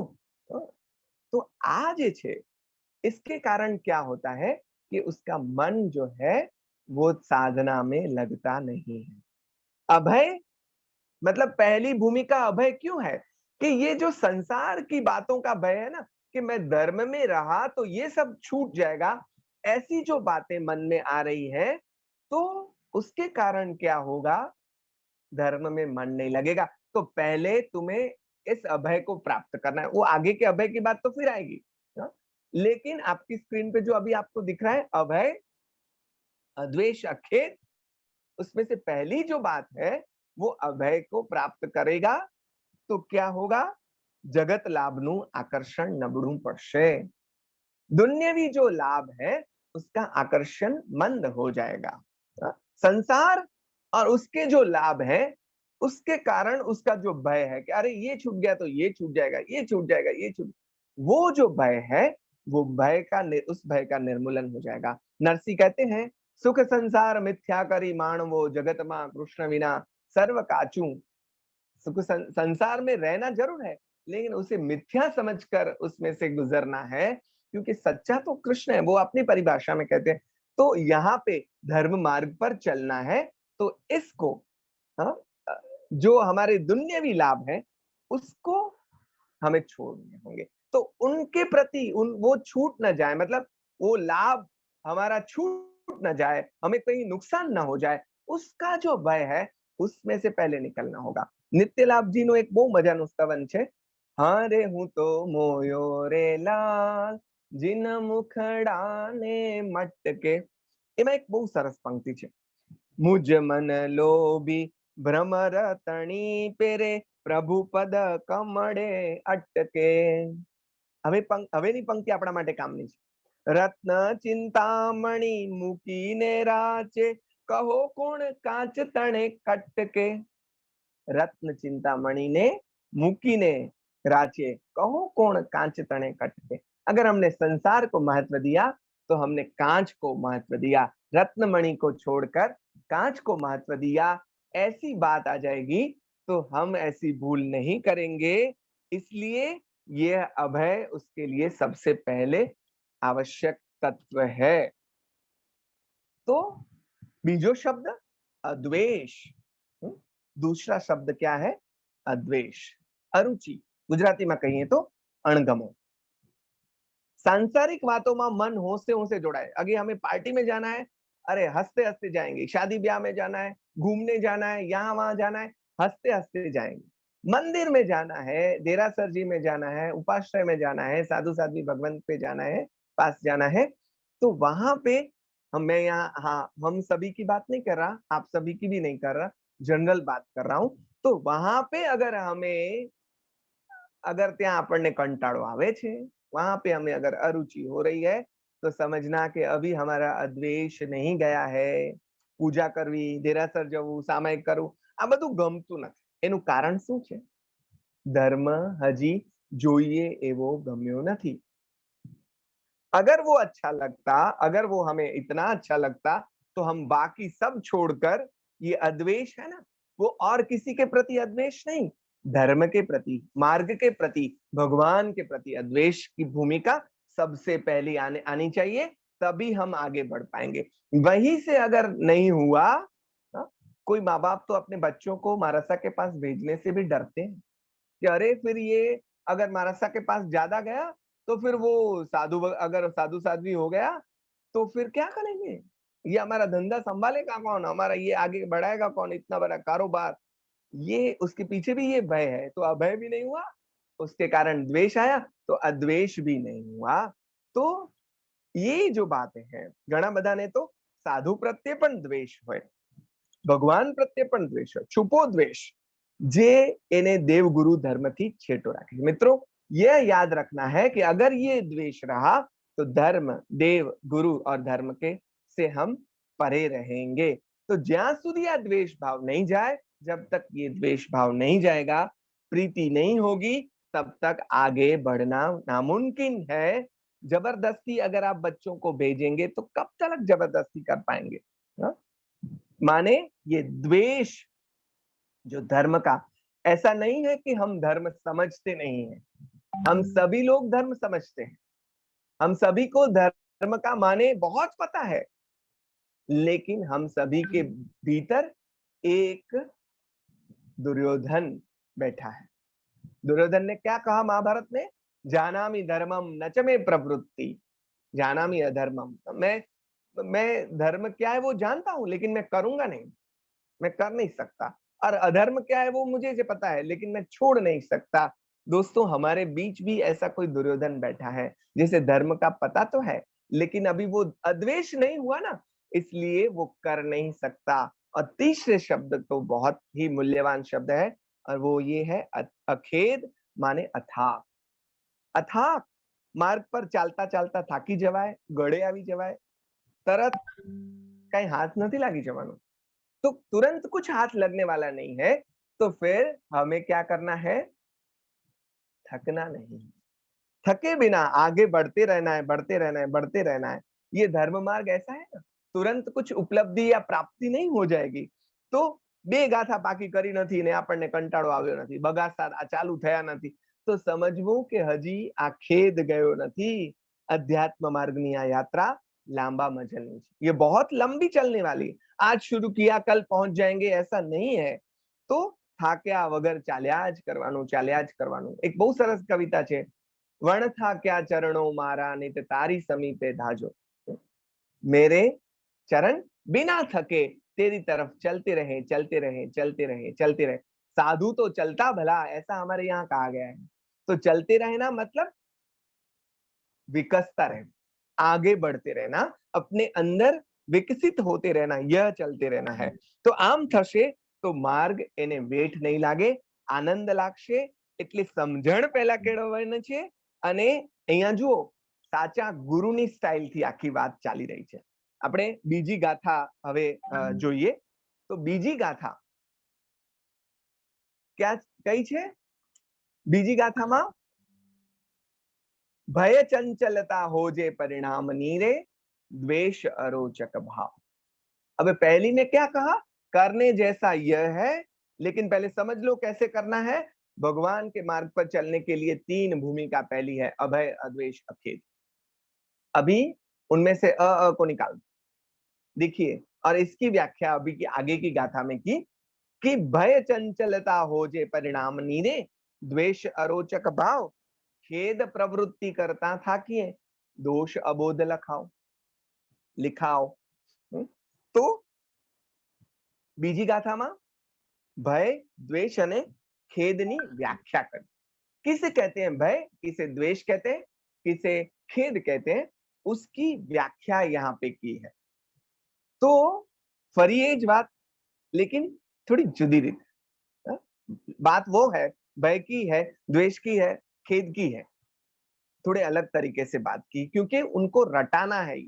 તો આ જે છે इसके कारण क्या होता है कि उसका मन जो है वो साधना में लगता नहीं है। अभय मतलब पहली भूमिका अभय क्यों है कि ये जो संसार की बातों का भय है ना, कि मैं धर्म में रहा तो ये सब छूट जाएगा, ऐसी जो बातें मन में आ रही है तो उसके कारण क्या होगा, धर्म में मन नहीं लगेगा। तो पहले तुम्हें इस अभय को प्राप्त करना है, वो आगे के अभय की बात तो फिर आएगी। हाँ? लेकिन आपकी स्क्रीन पे जो अभी आपको दिख रहा है अभय अद्वेष अखेत, उसमें से पहली जो बात है वो अभय को प्राप्त करेगा तो क्या होगा, जगत लाभनु आकर्षण नबड़ू पड़शे। दुन्यवी जो लाभ है उसका आकर्षण मंद हो जाएगा। संसार और उसके जो लाभ है उसके कारण उसका जो भय है कि अरे ये छूट गया तो ये छूट जाएगा, ये छूट जाएगा, ये छूट, वो जो भय है वो भय का उस भय का निर्मूलन हो जाएगा। नरसी कहते हैं सुख संसार मिथ्या करी मानवो जगत मां कृष्ण विना सर्व काचू। सुख संसार में रहना जरूर है लेकिन उसे मिथ्या समझकर उसमें से गुजरना है, क्योंकि सच्चा तो कृष्ण है, वो अपनी परिभाषा में कहते हैं। तो यहाँ पे धर्म मार्ग पर चलना है तो इसको, हाँ, जो हमारे दुन्यवी लाभ है उसको हमें छोड़ने होंगे। तो उनके प्रति उन वो छूट ना जाए, मतलब वो लाभ हमारा छूट ना जाए, हमें कहीं नुकसान ना हो जाए, उसका जो भय है उसमें से पहले निकलना होगा। नित्यलाभ जी नो एक બહુ મજાનું સ્તવન છે, હારે હું તો મોયો રે લાલ જીન મુખડાને મટકે। એમાં એક બહુ સરસ પંક્તિ છે, મુજ મન લોભી ભ્રમર તણી પેરે પ્રભુ પદ કમળે અટકે। હવેની પંક્તિ આપણા માટે કામની છે। રત્ન ચિંતામણી મૂકીને રાચે કહો કોણ કાચ તણે કટકે। रत्न चिंतामणि ने मूकीने राचे कहो कौन कांच तने कटके। अगर हमने संसार को महत्व दिया तो हमने कांच को महत्व दिया, रत्नमणि को छोड़कर कांच को महत्व दिया, ऐसी बात आ जाएगी तो हम ऐसी भूल नहीं करेंगे। इसलिए यह अभय उसके लिए सबसे पहले आवश्यक तत्व है। तो बीजो शब्द अद्वेष, दूसरा शब्द क्या है, अद्वेष, अरुचि, गुजराती में कहिए तो अणगमो। सांसारिक बातों में मन होशे होशे जोड़ाए। अगे हमें पार्टी में जाना है, अरे हंसते हंसते जाएंगे, शादी ब्याह में जाना है, घूमने जाना है, यहाँ वहां जाना है, हंसते हंसते जाएंगे। मंदिर में जाना है, देरासर जी में जाना है, उपाश्रय में जाना है, साधु साध्वी भगवंत पे जाना है, पास जाना है, तो वहां पे मैं यहाँ, हाँ हम सभी की बात नहीं कर रहा, आप सभी की भी नहीं कर रहा, जनरल बात कर रहा हूं। तो वहां पे अगर हमें, अगर ત્યાં આપણને કંટાળો આવે છે, वहां पे हमें अगर अरुचि हो रही है तो समझना कि अभी हमारा अद्वेष नहीं गया है। पूजा करवी, देरासर जવું, સામાયિક કરવું, આ બધું ગમતું નથી। એનું કારણ શું છે, ધર્મ હજી જોઈએ એવો ગમ્યો નથી। अगर वो अच्छा लगता, अगर वो हमें इतना अच्छा लगता तो हम बाकी सब छोड़कर, ये अद्वेष है ना, वो और किसी के प्रति अद्वेष नहीं, धर्म के प्रति, मार्ग के प्रति, भगवान के प्रति अद्वेष की भूमिका सबसे पहली आनी चाहिए, तभी हम आगे बढ़ पाएंगे। वहीं से अगर नहीं हुआ, कोई माँ बाप तो अपने बच्चों को मारसा के पास भेजने से भी डरते हैं कि अरे फिर ये अगर मारसा के पास ज्यादा गया तो फिर वो साधु, अगर साधु साध्वी हो गया तो फिर क्या करेंगे, ये हमारा धंधा संभालेगा कौन, हमारा ये आगे बढ़ाएगा कौन, इतना बड़ा कारोबार। ये उसके पीछे भी ये भय है, तो अभय भी नहीं हुआ, उसके कारण द्वेष आया, तो अद्वेष भी नहीं हुआ। तो ये जो बातें हैं, घણા બધાને તો સાધુ પ્રત્યે પણ દ્વેષ હોય, ભગવાન પ્રત્યે પણ દ્વેષ હોય, છુપો દ્વેષ, જે એને દેવગુરુ ધર્મથી છેટો રાખે છે। મિત્રો, यह याद रखना है कि अगर ये द्वेष रहा तो धर्म, देव, गुरु और धर्म के से हम परे रहेंगे। तो ज्यां સુધી આ દ્વેષ ભાવ नहीं जाए, जब तक ये द्वेष भाव नहीं जाएगा, प्रीति नहीं होगी, तब तक आगे बढ़ना नामुमकिन है। जबरदस्ती अगर आप बच्चों को भेजेंगे तो कब तक जबरदस्ती कर पाएंगे? हा? माने ये द्वेष जो धर्म का, ऐसा नहीं है कि हम धर्म समझते नहीं है, हम सभी लोग धर्म समझते हैं, हम सभी को धर्म का माने बहुत पता है, लेकिन हम सभी के भीतर एक दुर्योधन बैठा है। दुर्योधन ने क्या कहा महाभारत में? जानामि धर्मम न च मे प्रवृत्ति, जानामि अधर्मम। मैं धर्म क्या है वो जानता हूं, लेकिन मैं करूंगा नहीं, मैं कर नहीं सकता। और अधर्म क्या है वो मुझे से पता है, लेकिन मैं छोड़ नहीं सकता। दोस्तों, हमारे बीच भी ऐसा कोई दुर्योधन बैठा है जिसे धर्म का पता तो है, लेकिन अभी वो अद्वेष नहीं हुआ ना, इसलिए वो कर नहीं सकता। और तीसरे शब्द तो बहुत ही मूल्यवान शब्द है, और वो ये है अखेद, माने अथाक। अथाक मार्ग पर चालता चालता થાકી જવાય, ગળે આવી જવાય, તરત કઈ હાથ નથી લાગી જવાનું, तो तुरंत कुछ हाथ लगने वाला नहीं है। तो फिर हमें क्या करना है? थकना नहीं, थके बिना आगे बढ़ते रहना है, बढ़ते रहना है, बढ़ते रहना है। ये धर्म मार्ग ऐसा है ना, तुरंत कुछ उपलब्धि या प्राप्ति नहीं हो जाएगी। तो બે ગાથા પાકી કરી નથી ને આપણને કંટાળો આવ્યો નથી, બગાસા આ ચાલુ થયા નથી, તો સમજવું કે હજી આ ખેદ ગયો નથી। अध्यात्म मार्गनी આ यात्रा लांबा मजलनी છે, ये बहुत लंबी चलने वाली है। आज शुरू किया कल पहुंच जाएंगे ऐसा नहीं है। तो થાક્યા વગર ચાલ્યા જ કરવાનું, ચાલ્યા જ કરવાનું। એક બહુ સરસ કવિતા છે, વણ થાક્યા ચરણો મારા નિત તારી સમીપે ધાજો, मेरे चरण बिना थके तेरी तरफ चलते रहे, चलते रहे, चलते रहे, चलते रहे। साधु तो चलता भला, ऐसा हमारे यहाँ कहा गया है। तो चलते रहना मतलब विकसता रहना, आगे बढ़ते रहना, अपने अंदर विकसित होते रहना, यह चलते रहना है। तो आम थशे तो मार्ग એને વેઠ નહીં લાગે, આનંદ લાગશે। એટલે સમજણ પહેલા કેળવવાની છે। અને અહીંયા જુઓ, સાચા ગુરુની સ્ટાઇલથી આખી વાત ચાલી રહી છે। આપણે બીજી ગાથા હવે જોઈએ। તો બીજી ગાથા ક્યાં કઈ છે? બીજી ગાથામાં भय चंचलता हो जे परिणाम नीरे, द्वेष अरोचक भाव। अब पहली में क्या कहा? करने जैसा यह है, लेकिन पहले समझ लो कैसे करना है। भगवान के मार्ग पर चलने के लिए तीन भूमिका। पहली है अभय, अद्वेष, अखेद। अभी उनमें से अ को निकाल देखिए, और इसकी व्याख्या अभी की आगे की गाथा में की कि भय चंचलता हो जे परिणाम नीरे, द्वेष अरोचक भाव, खेद प्रवृत्ति करता था कि दोष अबोध लखाओ लिखाओ। तो बीजी गाथाમાં भय, द्वेष અને खेदनी व्याख्या कर। किसे कहते हैं भय, किसे द्वेष कहते हैं, किसे खेद कहते हैं, उसकी व्याख्या यहाँ पे की है। तो फरी એ જ વાત, लेकिन थोड़ी जुदी रीत। बात वो है, भय की है, द्वेष की है, खेद की है, थोड़े अलग तरीके से बात की, क्योंकि उनको रटाना है।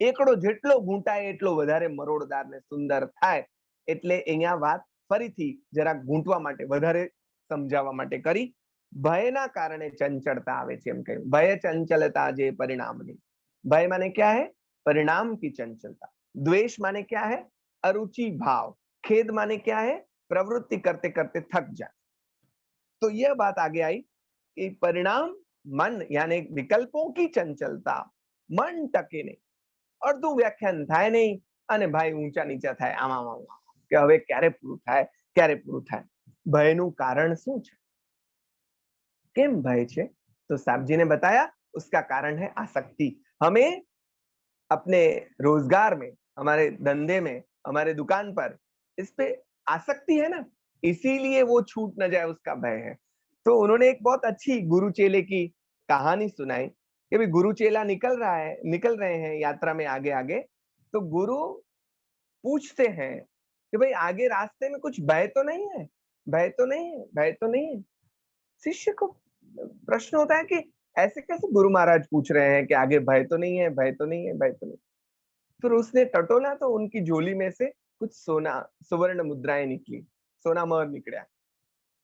એકડો જેટલો ગૂંટાય એટલો વધારે મરોડદાર ને સુંદર થાય, એટલે અહીંયા વાત ફરીથી જરા ગૂંટવા માટે, વધારે સમજાવવા માટે કરી। ભયના કારણે ચંચળતા આવે છે એમ કહ્યું। ભય ચંચલતા જે પરિણામની। ભય माने क्या है? परिणाम की चंचलता। द्वेष माने क्या है? अरुचि भाव। खेद माने क्या है? प्रवृत्ति करते करते थक जाए। तो यह बात आगे आई कि परिणाम मन यानी विकल्पों की चंचलता, मन टके नहीं, અડધું વ્યાખ્યાન થાય નહીં અને ભાઈ ઊંચા નીચા થાય, આમાં કે હવે ક્યારે પૂરું થાય, ક્યારે પૂરું થાય। ભયનું કારણ શું છે? કેમ ભય છે? તો સાહેબજી ने बताया उसका कारण है आसक्ति। हमें अपने रोजगार में, हमारे धंधे में, हमारे दुकान पर इस पे आसक्ति है ना, इसीलिए वो छूट न जाए उसका भय है। तो उन्होंने एक बहुत अच्छी गुरु चेले की कहानी सुनाई कि भाई गुरु चेला निकल रहे हैं यात्रा में आगे आगे, तो गुरु पूछते हैं कि भाई आगे रास्ते में कुछ भय तो नहीं है, भय तो नहीं है, भय तो नहीं है। शिष्य को प्रश्न होता है कि ऐसे कैसे गुरु महाराज पूछ रहे हैं कि आगे भय तो नहीं है, भय तो नहीं है, भय तो नहीं। फिर उसने टटोला तो उनकी झोली में से कुछ सुवर्ण मुद्राएं निकली, सोना मोहर निकळ्या।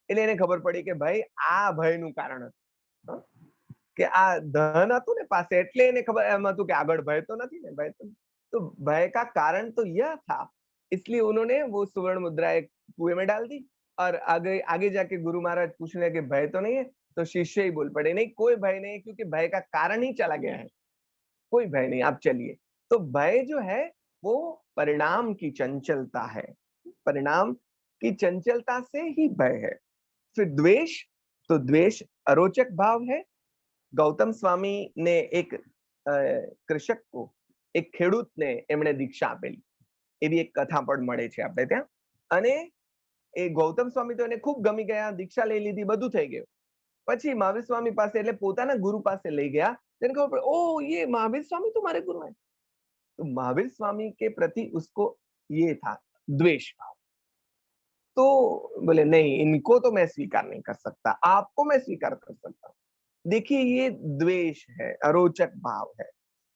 એટલે એને ખબર પડી કે ભાઈ આ ભયનું કારણ હતું, હં? કે આ ધન હતું ને પાસે એટલે એને ખબર એમ હતું કે આગળ ભય તો નથી ને, ભય તો नहीं। तो भय का कारण तो यह था, इसलिए उन्होंने वो सुवर्ण मुद्रा एक कुएं में डाल दी और आगे आगे जाके गुरु महाराज पूछने लगे भय तो नहीं है, तो शिष्य ही बोल पड़े नहीं कोई भय नहीं, क्योंकि भय का कारण ही चला गया है, कोई भय नहीं, आप चलिए। तो भय जो है वो परिणाम की चंचलता है, परिणाम की चंचलता से ही भय है। फिर द्वेष, तो द्वेष अरोचक भाव है। गौतम स्वामी ने एक कृषक को, એક ખેડૂતને એમણે દીક્ષા આપેલી, એવી એક કથા પણ મળે છે આપણે ત્યાં। અને એ ગૌતમ સ્વામી તો એને ખૂબ ગમી ગયા, દીક્ષા લઈ લીધી, બધું થઈ ગયું। પછી મહાવીર સ્વામી પાસે એટલે પોતાના ગુરુ પાસે લઈ ગયા, તેને ખબર પડી ओ ये महावीर स्वामी तुम्हारे गुरु हैं। तो महावीर स्वामी के प्रति उसको ये था द्वेष भाव। तो बोले नहीं इनको तो मैं स्वीकार नहीं कर सकता, आपको मैं स्वीकार कर सकता हूँ। देखिए ये द्वेष है, अरोचक भाव है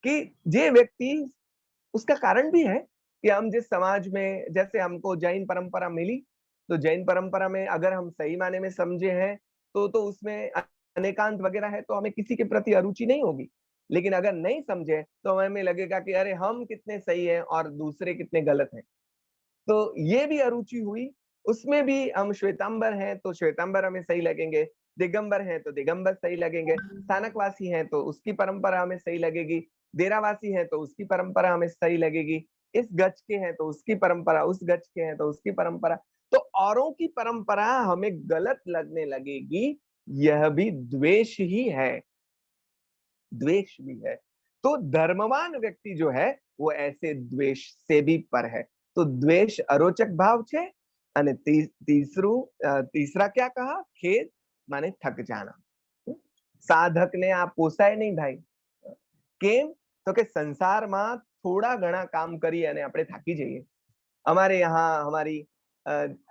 कि जे व्यक्ति, उसका कारण भी है कि हम जिस समाज में, जैसे हमको जैन परंपरा मिली, तो जैन परंपरा में अगर हम सही मायने में समझे हैं तो उसमें अनेकांत वगैरह है, तो हमें किसी के प्रति अरुचि नहीं होगी। लेकिन अगर नहीं समझे तो हमें लगेगा कि अरे हम कितने सही हैं और दूसरे कितने गलत हैं। तो ये भी अरुचि हुई, उसमें भी हम श्वेतांबर हैं तो श्वेतांबर हमें सही लगेंगे, दिगंबर हैं तो दिगंबर सही लगेंगे, स्थानकवासी हैं तो उसकी परंपरा हमें सही लगेगी, डेरावासी हैं तो उसकी परंपरा हमें सही लगेगी, इस गज के हैं तो उसकी परंपरा, उस गज के हैं तो उसकी परंपरा। तो औरों की परंपरा हमें गलत लगने लगेगी, यह भी द्वेष ही है, द्वेष भी है। तो धर्मवान व्यक्ति जो है वो ऐसे द्वेष से भी पर है। तो द्वेष अरोचक भाव छे। અને तीसरा क्या कहा, खेद माने थक जाना। साधकने आ पोसाय नहीं भाई, केम तो के संसाરમાં થોડા ઘણા કામ કરી અને આપણે થાકી જઈએ। हमारे यहाँ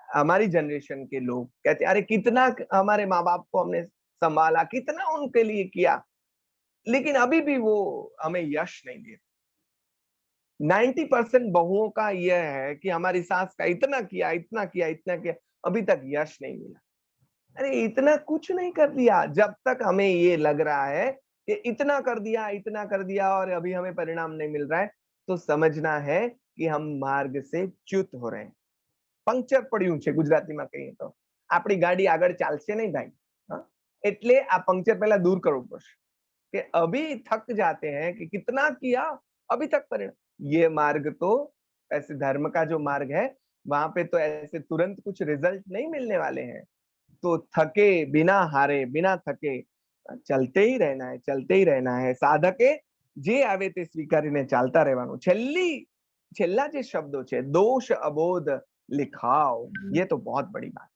हमारी जनरेशन के लोग कहते अरे कितना हमारे माँ बाप को हमने संभाला, कितना उनके लिए किया, लेकिन अभी भी वो हमें यश नहीं देते। 90% बहुओं का यह है कि हमारी सास का इतना किया, इतना किया, इतना किया, अभी तक यश नहीं मिला। अरे इतना कुछ नहीं कर दिया, जब तक हमें ये लग रहा है कि इतना कर दिया और अभी हमें परिणाम नहीं मिल रहा है, तो समझना है कि हम मार्ग से च्युत हो रहे हैं। पंक्चर પડ્યું છે ગુજરાતીમાં કહીએ તો, આપણી ગાડી આગળ ચાલશે નહીં ભાઈ। હા, એટલે આ पंक्चर पहला दूर કરવું પડશે कि अभी थक जाते हैं कि कितना किया, अभी तक परिणाम। ये मार्ग तो ऐसे धर्म का जो मार्ग है, वहां पे तो ऐसे तुरंत कुछ रिजल्ट नहीं मिलने वाले हैं। तो थके बिना हारे, बिना थके चलते ही रहना है, चलते ही रहना है। साधके जे आवे ते स्वीकारीने चालता રહેવાનું। છેલ્લા જે શબ્દો છે, दोष अबोध लिखाओ, ये तो बहुत बड़ी बात।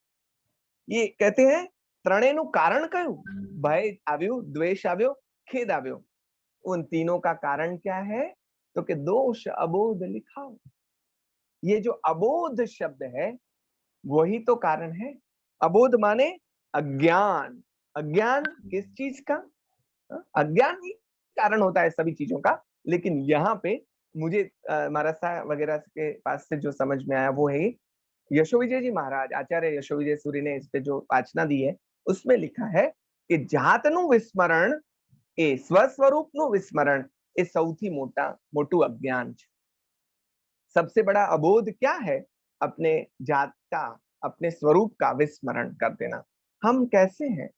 ये कहते हैं ત્રણેયનું કારણ કયું, ભય આવ્યું, દ્વેષ આવ્યો, खेद આવ્યો। उन तीनों का कारण क्या है, तो कि दोष अबोध लिखाओ। ये जो अबोध शब्द है वही तो कारण है। अबोध माने अज्ञान। अज्ञान किस चीज का, अज्ञान ही कारण होता है सभी चीजों का। लेकिन यहाँ पे मुझे महाराज वगैरह के पास से जो समझ में आया वो है यशोविजय जी महाराज, आचार्य यशोविजय सूरी ने इस पे जो वाचना दी है उसमें लिखा है कि जातनु विस्मरण ए स्वस्वरूपनु विस्मरण ए सौथी मोटू अज्ञान छे। सबसे बड़ा अबोध क्या है, अपने जात का, अपने स्वरूप का विस्मरण कर देना। हम कैसे हैं,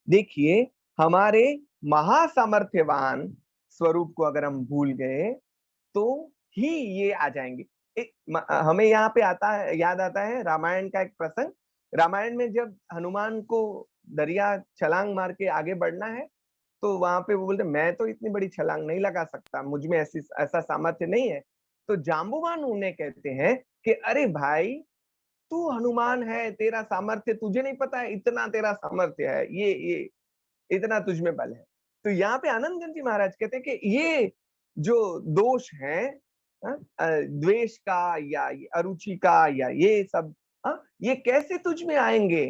देखिए हमारे महासामर्थ्यवान स्वरूप को अगर हम भूल गए तो ही ये आ जाएंगे। हमें यहाँ पे याद आता है रामायण का एक प्रसंग। रामायण में जब हनुमान को दरिया छलांग मार के आगे बढ़ना है, तो वहां पे वो बोलते मैं तो इतनी बड़ी छलांग नहीं लगा सकता, मुझ में ऐसा सामर्थ्य नहीं है। तो जाम्बुवान उन्हें कहते हैं कि अरे भाई तू हनुमान है, तेरा सामर्थ्य तुझे नहीं पता है, इतना तेरा सामर्थ्य है, ये इतना तुझ में बल है। तो यहाँ पे आनंदगंज जी महाराज कहते हैं कि ये जो दोष है, द्वेष का या ये अरुचि का या ये सब, ये कैसे तुझ में आएंगे?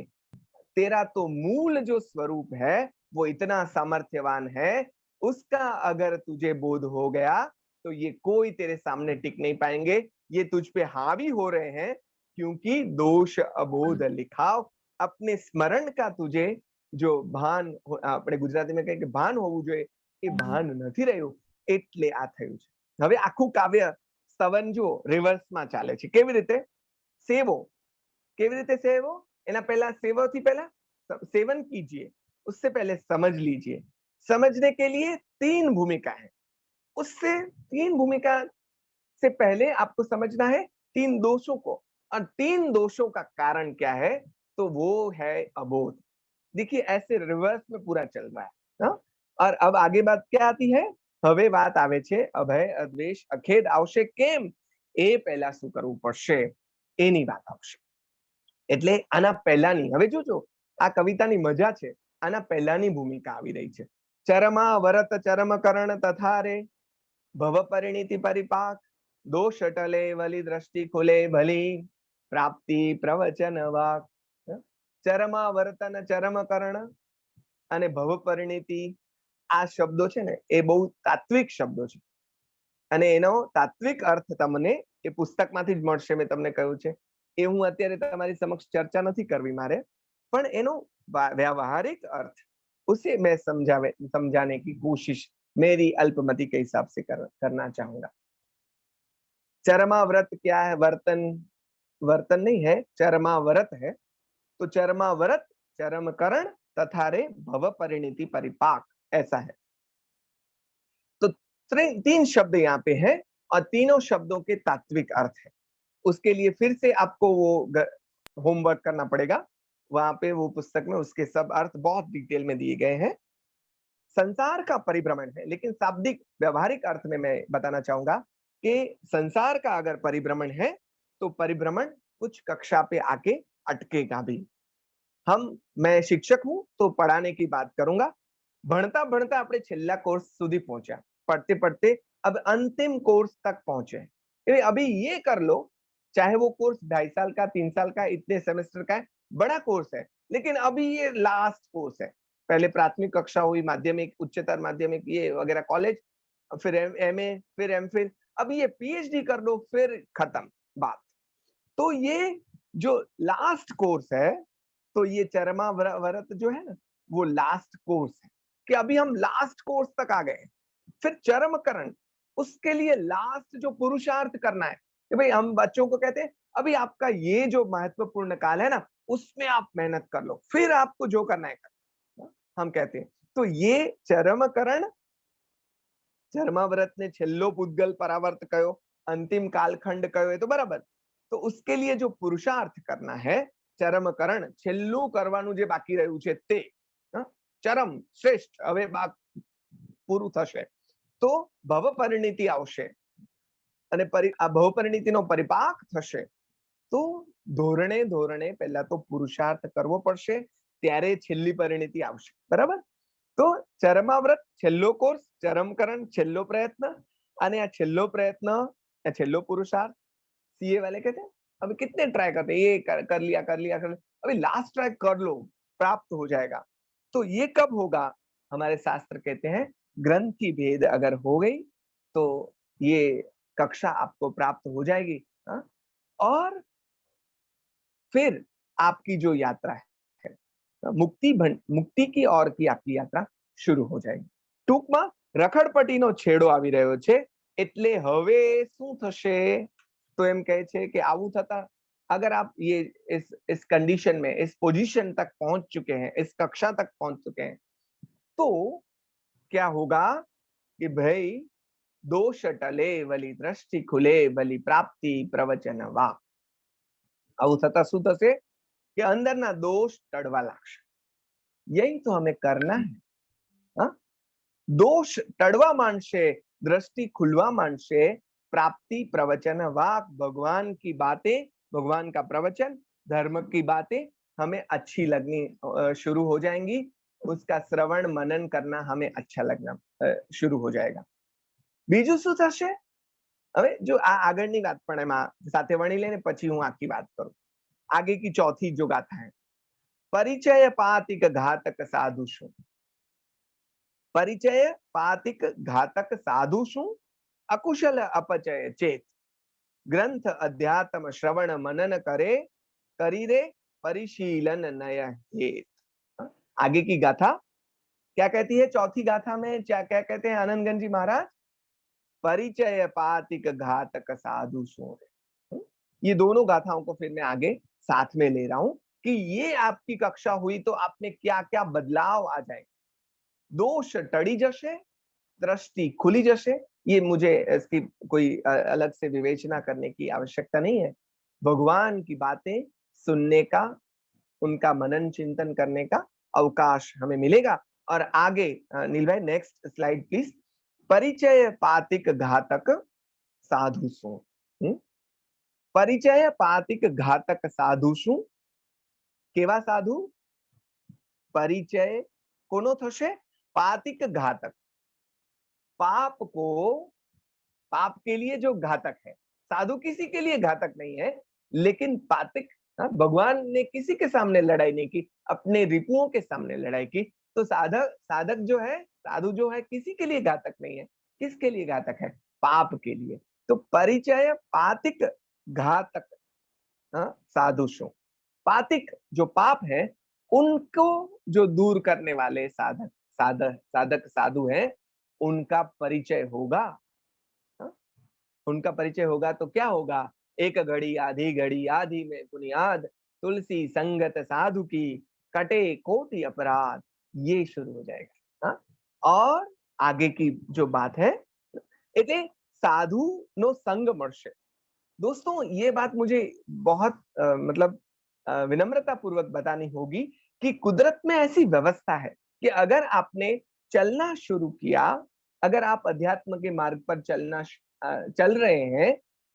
तेरा तो मूल जो स्वरूप है वो इतना सामर्थ्यवान है, उसका अगर तुझे बोध हो गया तो ये कोई तेरे सामने टिक नहीं पाएंगे, ये तुझ पे हावी हो रहे हैं क्योंकि दोष अबोध लिखाव। अपने स्मरण का तुझे जो ભાન, આપણે ગુજરાતીમાં કહે કે ભાન હોવું જોઈએ, એ ભાન નથી રહ્યું એટલે આ થયું છે. હવે આખું કાવ્ય સ્તવન જુઓ રિવર્સમાં ચાલે છે. કેવી રીતે? સેવો, કેવી રીતે સેવો? એના પહેલા સેવોથી પહેલા सेवन कीजिए, उससे पहले समझ लीजिए. समझने के लिए 3 भूमिका है, उससे 3 भूमिका से पहले आपको समझना है 3 दोषों को, और 3 दोषों का कारण क्या है? तो वो है अबोध. देखिए ऐसे रिवर्स में पूरा चल रहा है, हाँ? और अब आगे बात क्या आती है? હવે વાત આવે છે અભય અદ્વેષ અખેદ આવશે કેમ? એ પહેલા શું કરવું પડશે એની વાત આવશે. એટલે આના પહેલાની, હવે જોજો આ કવિતાની મજા છે, આના પહેલાની ભૂમિકા આવી રહી છે. ચરમા વરત ચરમકરણ તથા રે ભવ પરિણીતિ પરિપાક દોષ ટલે વલી દ્રષ્ટિ ખુલે ભલી પ્રાપ્તિ પ્રવચન વાક. ચરમા વર્તન ચરમકરણ અને ભવ પરિણીતિ, આ શબ્દો છે ને એ બહુ તાત્વિક શબ્દો છે અને એનો તાત્વિક અર્થ તમને એ પુસ્તકમાંથી જ મળશે. મેં તમને કહ્યું છે એ હું અત્યારે તમારી સમક્ષ ચર્ચા નથી કરવી મારે, પણ એનો व्यावहारिक अर्थ उसे मैं समझाने की कोशिश मेरी अल्पमति के हिसाब से करना चाहूंगा. चरमाव्रत क्या है? वर्तन, वर्तन नहीं है, चरमाव्रत है. तो चरमाव्रत चरमकरण तथा रे भव परिणति परिपाक, ऐसा है. तो 3 शब्द यहाँ पे है और तीनों शब्दों के तात्विक अर्थ है. उसके लिए फिर से आपको वो होमवर्क करना पड़ेगा. वहां पे वो पुस्तक में उसके सब अर्थ बहुत डिटेल में दिए गए हैं. संसार का परिभ्रमण है, लेकिन शाब्दिक व्यवहारिक अर्थ में मैं बताना चाहूंगा कि संसार का अगर परिभ्रमण है तो परिभ्रमण कुछ कक्षा पे आके अटकेगा भी. मैं शिक्षक हूं तो पढ़ाने की बात करूंगा. भणता भणता આપણે છેલ્લા कोर्स સુધી પહોંચ્યા, पढ़ते पढ़ते अब अंतिम कोर्स तक पहुंचे. अभी ये कर लो, चाहे वो कोर्स 2.5 साल का 3 साल का इतने सेमेस्टर का है, बड़ा कोर्स है, लेकिन अभी ये लास्ट कोर्स है. पहले प्राथमिक कक्षा हुई, माध्यमिक, उच्चतर माध्यमिक, ये वगैरह कॉलेज, फिर एमए, फिर एमफिल, अब ये पीएचडी कर लो, फिर खत्म बात. तो ये जो लास्ट कोर्स है, तो ये चरमा व्रत जो है ना, वो लास्ट कोर्स है कि अभी हम लास्ट कोर्स तक आ गए. फिर चरमकरण, उसके लिए लास्ट जो पुरुषार्थ करना है कि भाई हम बच्चों को कहते हैं अभी आपका ये जो महत्वपूर्ण काल है ना, उसमें आप मेहनत कर लो, फिर आपको जो करना है कर, हम कहते हैं. तो ये चरमकरण, चरमाव्रत ने छेल्लो पुद्गल परावर्त कयो, अंतिम कालखंड कयो, तो बराबर. तो उसके लिए जो पुरुषार्थ करना है, चरमकरण, छेल्लू करवानुं जे बाकी रह्युं छे ते, चरम श्रेष्ठ હવે પૂરું થશે તો ભવ પરિણીતિ આવશે અને આ ભવ પરિણીતિનો પરિપાક થશે. તો ધોરણે ધોરણે પહેલા તો પુરુષાર્થ કરવો પડશે, ત્યારે છેલ્લી પરિણીતિ આવશે. બરાબર? તો ચરમાવ્રત છેલ્લો કોર્સ, ચરમકરણ છેલ્લો પ્રયત્ન, અને આ છેલ્લો પ્રયત્ન, આ છેલ્લો પુરુષાર્થ. सीए वाले कहते हैं अभी कितने ट्राई करते हैं, ये कर लिया कर लिया कर लिया, अभी लास्ट ट्राई कर लो, प्राप्त हो जाएगा. तो ये कब होगा? हमारे शास्त्र कहते हैं ग्रंथि भेद अगर हो गई तो ये कक्षा आपको प्राप्त हो जाएगी. और फिर आपकी जो यात्रा है मुक्ति की ओर की आपकी यात्रा शुरू हो जाएगी. टूंकમાં રખડપટ્ટીનો છેડો આવી રહ્યો છે, એટલે હવે શું થશે? तो एम कहे छे कि आवू थता अगर आप ये इस कंडीशन में, इस पोजीशन तक पहुंच चुके हैं, इस कक्षा तक पहुंच चुके हैं, तो क्या होगा कि भाई दोष टले वली दृष्टि खुले भली प्राप्ति प्रवचन वाक. आवू थता શું થશે कि अंदरना दोष टळवा लागશે. यही तो हमें करना है. हाँ, दोष टळवा માંડશે, दृष्टि खुलवा માંડશે, प्राप्ति प्रवचन वाक, भगवान की बातें, भगवान का प्रवचन, धर्म की बातें हमें अच्छी लगनी शुरू हो जाएंगी उसका श्रवण मनन करना हमें अच्छा लगना शुरू हो जाएगा। બીજું શું થશે? હવે જો આ આગળની વાત પણ એમાં સાથે વણી લઈને પછી હું આખી વાત કરું। आगे की चौथी जो गाथा है, परिचय पातिक घातक साधु शु। परिचय पातिक घातक साधु शु, अकुशल अपचय चेत। ग्रंथ अध्यात्म श्रवण मनन करे, करी रे परिशीलन नय हेत। आगे की गाथा क्या कहती है? चौथी गाथा में क्या क्या कहते हैं आनंदगंज जी महाराज? परिचय पातिक घातक साधु सो। ये दोनों गाथाओं को फिर मैं आगे साथ में ले रहा हूं कि ये आपकी कक्षा हुई तो आप में क्या क्या बदलाव आ जाए। दोष टड़ी जशे, दृष्टि खुली जशे। ये मुझे इसकी कोई अलग से विवेचना करने की आवश्यकता नहीं है। भगवान की बातें सुनने का, उनका मनन चिंतन करने का अवकाश हमें मिलेगा। और आगे नील भाई नेक्स्ट स्लाइड प्लीज। परिचय पातिक घातक साधु सु। परिचय पातिक घातक साधु शु। केवा साधु? परिचय कोनो थशे? पातिक घातक। पाप को, पाप के लिए जो घातक है। साधु किसी के लिए घातक नहीं है, लेकिन पातिक, भगवान ने किसी के सामने लड़ाई नहीं की, अपने रिपुओं के सामने लड़ाई की। तो साधक जो है, साधु जो है, किसी के लिए घातक नहीं है। किसके लिए घातक है? पाप के लिए। तो परिचय पातिक घातक साधु शु। पातिक जो पाप है उनको जो दूर करने वाले साधक साधु हैं, उनका परिचय होगा। उनका परिचय होगा तो क्या होगा? एक घड़ी आधी में बुनियाद, तुलसी संगत साधु की, कटे कोटि अपराध। ये शुरू हो जाएगा। और आगे की जो बात है, એટલે साधु नो संग मळशे। दोस्तों ये बात मुझे बहुत मतलब विनम्रता पूर्वक बतानी होगी कि कुदरत में ऐसी व्यवस्था है कि अगर आपने चलना शुरू किया, अगर आप अध्यात्म के मार्ग पर चल रहे हैं,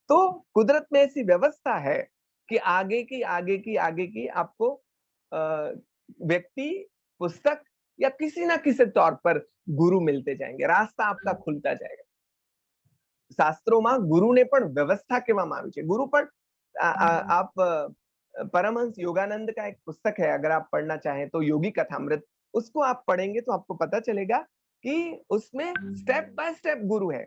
तो कुदरत में ऐसी व्यवस्था है कि आगे की आपको व्यक्ति, पुस्तक या किसी ना किसी तौर पर गुरु मिलते जाएंगे। रास्ता आपका खुलता जाएगा। શાસ્ત્રોમાં ગુરુને પણ વ્યવસ્થા કહેવામાં આવી છે। ગુરુ પણ आप परमहंस योगानंद का एक पुस्तक है, अगर आप पढ़ना चाहें तो, योगी कथामृत, उसको आप पढ़ेंगे तो आपको पता चलेगा कि उसमें स्टेप बाय स्टेप गुरु है।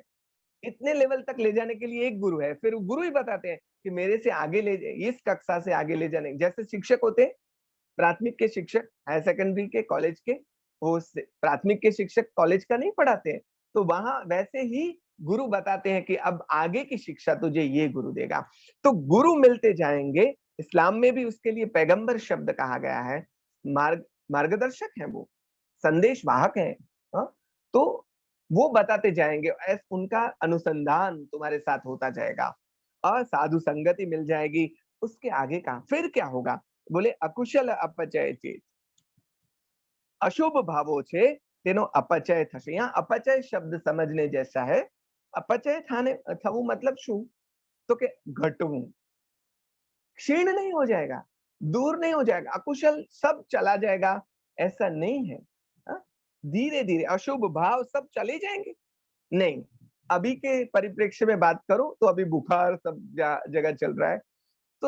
इतने लेवल तक ले जाने के लिए एक गुरु है, फिर गुरु ही बताते हैं कि मेरे से आगे ले, इस कक्षा से आगे ले जाने। जैसे शिक्षक होते हैं, प्राथमिक के शिक्षक, हायर सेकेंडरी के, कॉलेज के, वो प्राथमिक के शिक्षक कॉलेज का नहीं पढ़ाते हैं, तो वहां वैसे ही गुरु बताते हैं कि अब आगे की शिक्षा तुझे ये गुरु देगा। तो गुरु मिलते जाएंगे। इस्लाम में भी उसके लिए पैगंबर शब्द कहा गया है। मार्गदर्शक है, वो संदेश वाहक है। तो वो बताते जाएंगे, उनका अनुसंधान तुम्हारे साथ होता जाएगा और साधु संगति मिल जाएगी। उसके आगे का फिर क्या होगा? बोले अकुशल अपचय चेत। अशुभ भावो छे तेनो अपचय थशे। यहाँ अपचय शब्द समझने जैसा है। अपचय थवू मतलब शू? तो के घटवू, क्षीण नहीं हो जाएगा, दूर नहीं हो जाएगा, अकुशल सब चला जाएगा, ऐसा नहीं है। धीरे धीरे अशुभ भाव सब चले जाएंगे नहीं। अभी के परिप्रेक्ष्य में बात करो तो अभी बुखार सब जगह चल रहा है, तो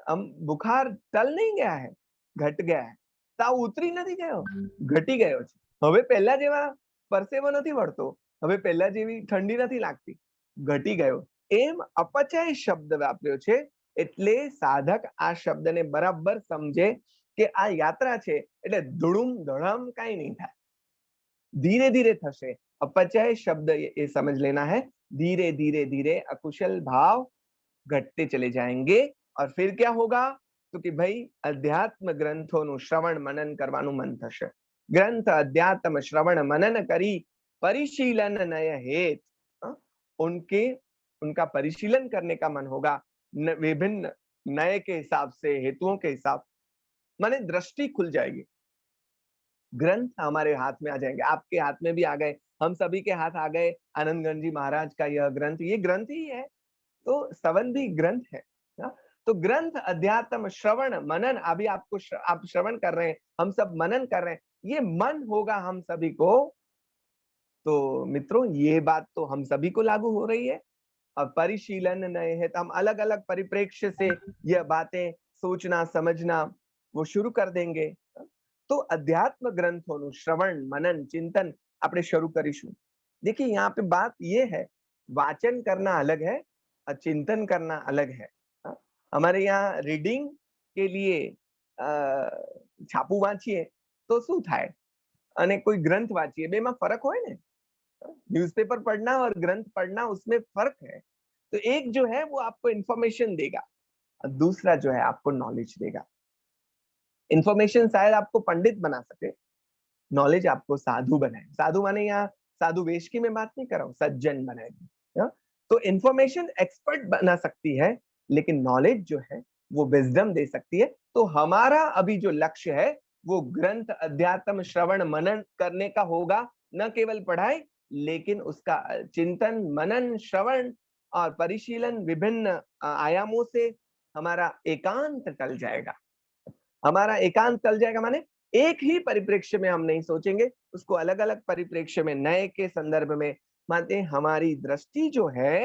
हम बुखार टल नहीं गया है, घट गया है। ताव उतरी नहीं गयो, घटी गयो छे। હવે પહેલા જેવા પરસેવો નથી વળતો, હવે પહેલા જેવી ઠંડી નથી લાગતી, ઘટી ગયો। એમ અપચય શબ્દ વાપર્યો છે, એટલે સાધક આ શબ્દને બરાબર સમજે કે આ યાત્રા છે, એટલે ધૂળુમ ધડામ કાઈ નહીં થાય, धीरे धीरे थशे। अपचय शब्द ये समझ लेना है। धीरे धीरे धीरे अकुशल भाव घटते चले जाएंगे और फिर क्या होगा? तो कि भाई अध्यात्म ग्रंथों श्रवण मनन करवानु मन थशे। ग्रंथ अध्यात्म श्रवण मनन करी परिशीलन नय हेत। उनका परिशीलन करने का मन होगा, विभिन्न नए के हिसाब से, हेतुओं के हिसाब, माने दृष्टि खुल जाएगी। ग्रंथ हमारे हाथ में आ जाएंगे, आपके हाथ में भी आ गए, हम सभी के हाथ आ गए। आनंदगंज जी महाराज का यह ग्रंथ, ये ग्रंथ ही है, तो स्तवन भी ग्रंथ है। तो ग्रंथ अध्यात्म श्रवण मनन, अभी आप श्रवण कर रहे हैं, हम सब मनन कर रहे हैं। ये मन होगा हम सभी को, तो मित्रों ये बात तो हम सभी को लागू हो रही है। और परिशीलन नए है तो हम अलग अलग परिप्रेक्ष्य से यह बातें सोचना समझना वो शुरू कर देंगे। तो अध्यात्म ग्रंथों श्रवण मनन चिंतन આપણે શરૂ કરીશું। देखिए यहाँ पे बात ये है, वाचन करना अलग है और चिंतन करना अलग है। हमारे यहाँ रीडिंग के लिए છાપું વાંચીએ તો શું થાય અને કોઈ ગ્રંથ વાંચીએ, બેમાં ફરક હોય ને। न्यूज़पेपर पढ़ना और ग्रंथ पढ़ना उसमें फर्क है। तो एक जो है वो आपको इंफॉर्मेशन देगा और दूसरा जो है आपको नॉलेज देगा। इंफॉर्मेशन शायद आपको पंडित बना सके, नॉलेज आपको साधु बनाए। साधु माने यहाँ साधु वेश की मैं बात नहीं कर रहा हूँ, सज्जन बनाएगी। तो इंफॉर्मेशन एक्सपर्ट बना सकती है, लेकिन नॉलेज जो है वो विजडम दे सकती है। तो हमारा अभी जो लक्ष्य है वो ग्रंथ अध्यात्म श्रवण मनन करने का होगा, न केवल पढ़ाई लेकिन उसका चिंतन मनन श्रवण और परिशीलन विभिन्न आयामों से हमारा एकांत टल जाएगा। हमारा एकांत टल जाएगा माने एक ही परिप्रेक्ष्य में हम नहीं सोचेंगे, उसको अलग अलग परिप्रेक्ष्य में नए के संदर्भ में मानते हमारी दृष्टि जो है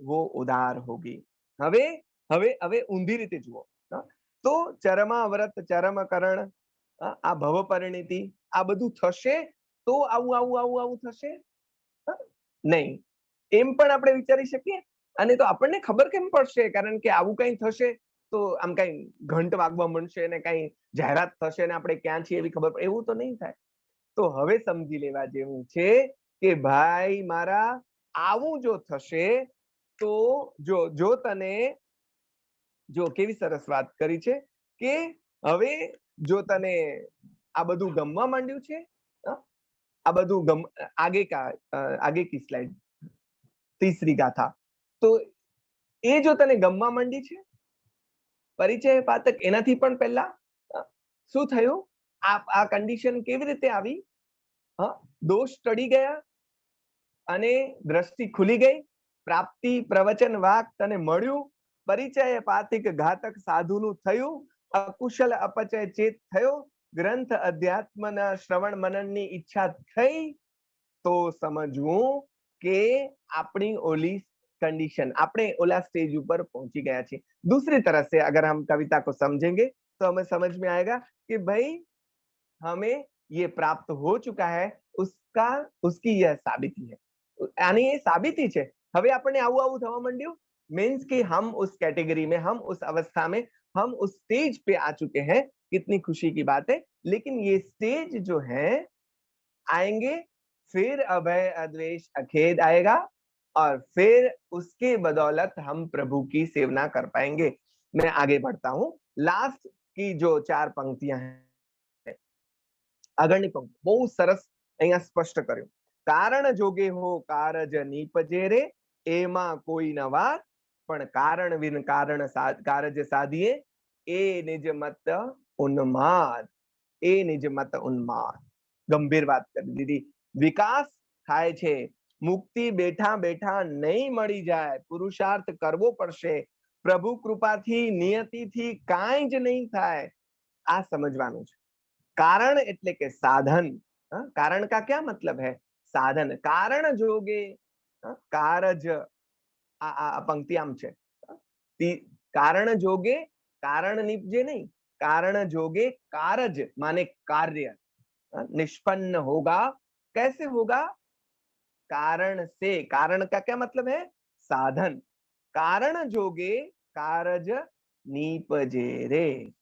वो उदार होगी। हवे हवे हवे ઊંધી રીતે જુઓ। તો ચરમાવ્રત ચરમકરણ આ ભવ પરિણીતિ આ બધું થશે તો આવું આવું આવું આવું થશે નહીં, એમ પણ આપણે વિચારી શકીએ। અને તો આપણને ખબર કેમ પડશે, કારણ કે આવું કંઈ થશે તો આમ કઈ ઘંટ વાગવા મળશે ને કઈ જાહેરાત થશે ને આપણે ક્યાં છીએ એવી ખબર પડે, એવું તો નહીં થાય। તો હવે સમજી લેવા જેવું છે કે ભાઈ મારા આવું જો થશે તો જો તને જો કેવી સરસ વાત કરી છે કે હવે જો તને આ બધું ગમવા માંડ્યું છે, આ બધું आगे की स्लाइड तीसरी गाथा, तो એ જો તને ગમવા માંડી છે પરિચય પાતક એનાથી પણ પહેલા શું થયું, આ કન્ડિશન કેવી રીતે આવી, દોષ ટળી ગયા અને દ્રષ્ટિ ખુલી ગઈ, પ્રાપ્તિ પ્રવચન વાક તને મળ્યું, પરિચય પાતિક ઘાતક સાધુનું થયું, અકુશલ અપચય ચેત થયો, ગ્રંથ અધ્યાત્મના શ્રવણ મનનની ઈચ્છા થઈ, તો સમજવું કે આપણી ઓલી कंडीशन अपने ओला स्टेज ऊपर पहुंची गया छे। दूसरी तरह से अगर हम कविता को समझेंगे तो हमें समझ में आएगा कि भाई हमें ये प्राप्त हो चुका है, उसकी यह साबिती है, यानी ये साबिती छे। हवे आपने आવું आવું थवा मंड्યું मीन्स कि हम उस कैटेगरी में, हम उस अवस्था में, हम उस स्टेज पे आ चुके हैं। कितनी खुशी की बात है। लेकिन ये स्टेज जो है आएंगे, फिर अभय अद्वेष अखेद आएगा और फिर उसके बदौलत हम प्रभु की सेवना कर पाएंगे। मैं आगे बढ़ता हूं। लास्ट की जो 4 पंक्तियां हैं, આગળની पंक्ति बहुत सरस અહીંયા સ્પષ્ટ કર્યું। કારણ જોગે हो कारज નીપજે रे, એમાં કોઈ ન વાત, પણ કારણ વિન કારણ कारज साधिए, ए निज मत उन्माद, ए निज मत उन्माद। गंभीर बात कर दीदी। विकास થાય છે, मुक्ति बेठा बेठा नहीं मળી जाए, पुरुषार्थ करवो पड़शे, प्रभु कृपाथी नियतिथी काई ज नहीं थाय। आ समझवानुं छे। कारण एटले के साधन। कारण का क्या मतलब है, साधन। कारण जोगे कारज, आ पंक्ति आम छे, कारण जोगे कारण निपजे नहीं, कारण जोगे कारज माने कार्य निष्पन्न होगा। कैसे होगा, कारण से। कारण का क्या मतलब है, साधन। कारण जोगे कारज નીપજે રે,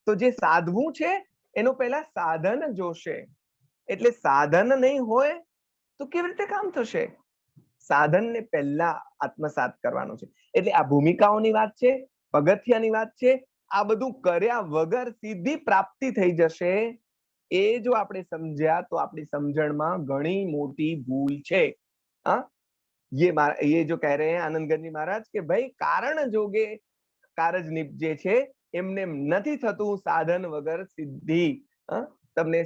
તો જે સાધવું છે એનો પહેલા સાધન જોશે। એટલે સાધન નહીં હોય તો કેવી રીતે કામ થશે, સાધનને પહેલા આત્મસાત કરવાનું છે। એટલે આ ભૂમિકાઓની વાત છે, પગથિયાની વાત છે। આ બધું કર્યા વગર સીધી પ્રાપ્તિ થઈ જશે, એ જો આપણે સમજ્યા તો આપણી સમજણમાં ઘણી મોટી ભૂલ છે। ये जो कह रहे हैं आनंदगंज जी महाराज के भाई कारण जोगे कारज निपजे छे, एमने નથી થતું સાધન વગર સિદ્ધિ। તમને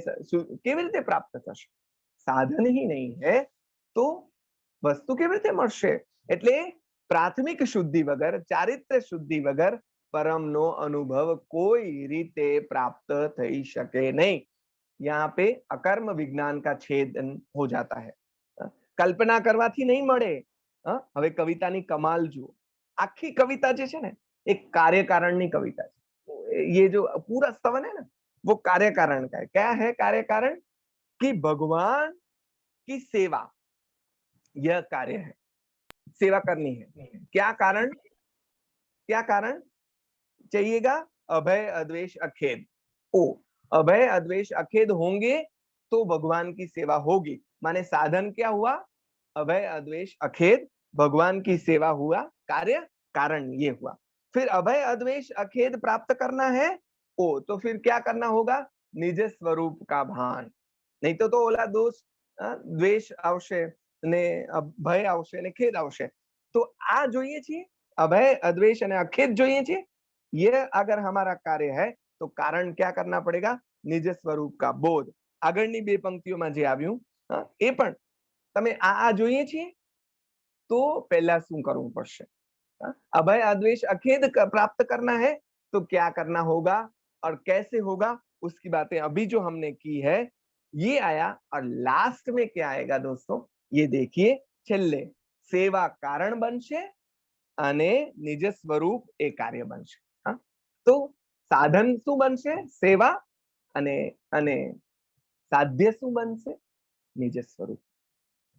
કેવી રીતે પ્રાપ્ત થશે, સાધન ही नहीं है तो વસ્તુ કેવી રીતે મળશે। એટલે પ્રાથમિક શુદ્ધિ વગર, ચારિત્ર્ય શુદ્ધિ વગર પરમનો અનુભવ કોઈ રીતે પ્રાપ્ત થઈ શકે નહીં। यहाँ पे अकर्म विज्ञान का छेदन हो जाता है। कल्पना करवाથી नहीं મળે। હવે કવિતાની કમાલ જુઓ, આખી કવિતા જે છે ને એક કાર્યકારણની કવિતા છે। ये जो पूरा स्तवन है ना वो कार्य कारण का है। क्या है कार्य कारण? कि भगवान की सेवा, यह कार्य है, सेवा करनी है। क्या कारण? क्या कारण चाहिएगा? अभय अद्वेष अखेद। ओ, अभय अद्वेष अखेद होंगे तो भगवान की सेवा होगी। माने साधन क्या हुआ? अभय अद्वेष अखेद, भगवान की सेवा हुआ, कार्य कारण ये हुआ। फिर अभय अद्वेष अखेद प्राप्त करना है, ओ तो फिर क्या करना होगा? निज स्वरूप का भान। नहीं तो ओला दोष द्वेष आवशे ने भय आवशे ने खेद आवशे। तो आ જોઈએ છીએ, अभय अद्वेष અને अखेद જોઈએ છીએ। ये अगर हमारा कार्य है तो कारण क्या करना पड़ेगा? निज स्वरूप का बोध। આગળની બે પંક્તિઓમાં જે આવ્યું એ પણ તમે આ જોઈએ છીએ तो पहला શું કરવું પડશે? अभय अद्वेष अखेद प्राप्त करना है तो क्या करना होगा और कैसे होगा, उसकी बातें अभी जो हमने की है ये आया। और लास्ट में क्या आएगा दोस्तों, ये देखिए છેલ્લે सेवा कारण बनशे અને નિજ સ્વરૂપ એ કાર્ય બનશે। તો સાધન શું બનશે? સેવા અને અને साध्य શું બનશે? निज स्वरूप।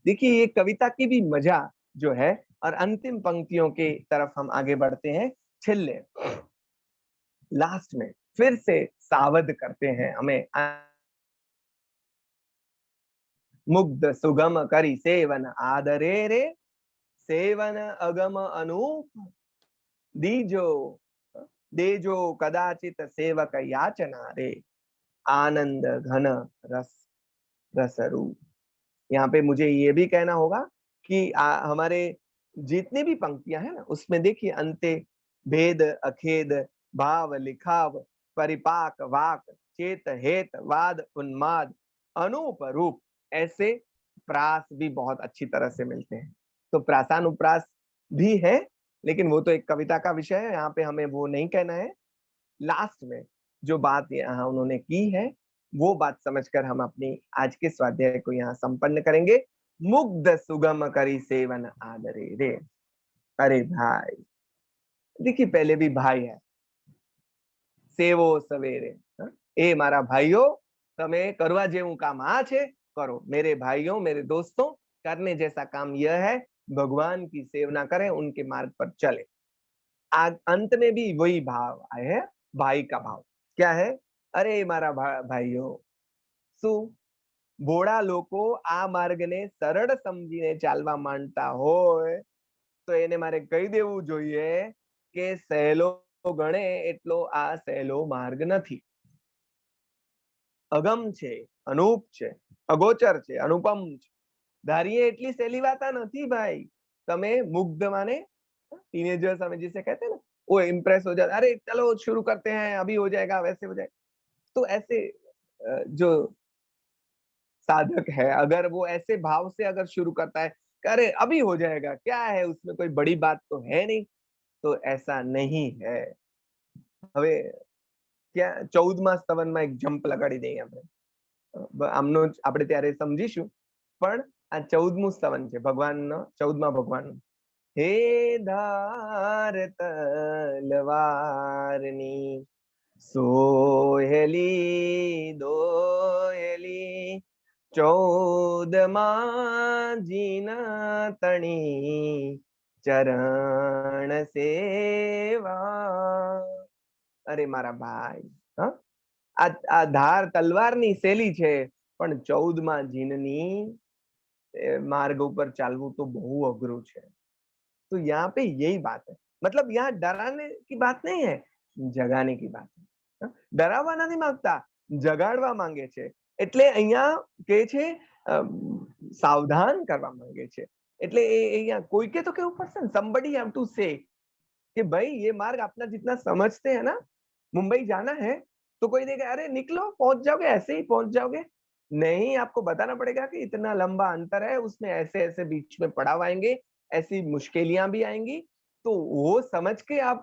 देखिए ये कविता की भी मजा जो है। और अंतिम पंक्तियों के तरफ हम आगे बढ़ते हैं। છેલ્લે लास्ट में फिर से सावध करते हैं हमें। मुग्ध सुगम करी सेवन आदरे रे, सेवन अगम अनूप दीजो देजो कदाचित सेवक याचना रे, आनंद घन रस रसरूप। यहाँ पे मुझे ये भी कहना होगा कि हमारे जितनी भी पंक्तियां हैं ना उसमें देखिए अंते भेद अखेद भाव लिखाव परिपाक वाक चेत हेत वाद उन्माद अनूप रूप, ऐसे प्रास भी बहुत अच्छी तरह से मिलते हैं। तो प्रासानुप्रास भी है लेकिन वो तो एक कविता का विषय है, यहाँ पे हमें वो नहीं कहना है। लास्ट में जो बात यहाँ उन्होंने की है वो बात समझकर हम अपनी आज के स्वाध्याय को यहाँ संपन्न करेंगे। मुग्ध सुगम करी सेवन आदरे रे। अरे भाई देखिए पहले भी भाई है, सेवो सवेरे। ए मारा भाइयों तमे करवा जेवुं काम आ छे करो। मेरे भाइयों मेरे दोस्तों करने जैसा काम यह है, भगवान की सेवना करें, उनके मार्ग पर चले। अंत में भी वही भाव आए है, भाई का भाव। क्या है? अरे मारा भाइयों શું ભોળા લોકો આ માર્ગને સરળ સમજીને ચાલવા માંડતા હોય તો એને મારે કહી દેવું જોઈએ કે સહેલો ગણે એટલો આ સહેલો માર્ગ નથી। અગમ છે, અનૂપ છે, અગોચર છે, અનુપમ છે। ધારીએ એટલી સહેલી વાત આ નથી ભાઈ। તમે મુગ્ધ माने टीनेजर्स हमें जिसे कहते हैं ना, वो इम्प्रेस हो जाता, अरे चलो शुरू करते हैं, अभी हो जाएगा, वैसे हो जाएगा। तो ऐसे जो साधक है अगर वो ऐसे भाव से अगर शुरू करता है कि अरे अभी हो जाएगा, क्या है उसमें, कोई बड़ी बात तो है नहीं, तो ऐसा नहीं है। હવે क्या 14મા સ્તવનમાં એક જમ્પ લગાડી દઈએ આપણે, આમનો આપણે ત્યારે સમજીશું। પણ આ 14મું સ્તવન છે ભગવાનનો, 14મા ભગવાનનું। હે ધાર તલવારની સોહેલી દોહેલી 14મા જીના તણી ચરણ સેવા। અરે મારા ભાઈ આ ધાર તલવારની શૈલી છે પણ 14મા જીનની मार्ग ऊपर चालવું तो बहु अघरू है। तो यहाँ पे यही बात है, मतलब यहाँ डराने की बात नहीं है, जगाने की बात है। डरावा नहीं मांगता, जगाड़वा मांगे छे। એટલે અહીંયા કે છે સાવધાન કરવા માંગે છે। એટલે અહીંયા કોઈ કે તો કેવું પડશે ને, somebody have to say कि भाई ये मार्ग अपना जितना समझते हैं ना, मुंबई जाना है तो कोई देगा अरे निकलो पहुंच जाओगे, ऐसे ही पहुंच जाओगे। नहीं, आपको बताना पड़ेगा कि इतना लंबा अंतर है, उसमें ऐसे ऐसे बीच में पड़ाव आएंगे, ऐसी मुश्किलियां भी आएंगी, तो वो समझ के आप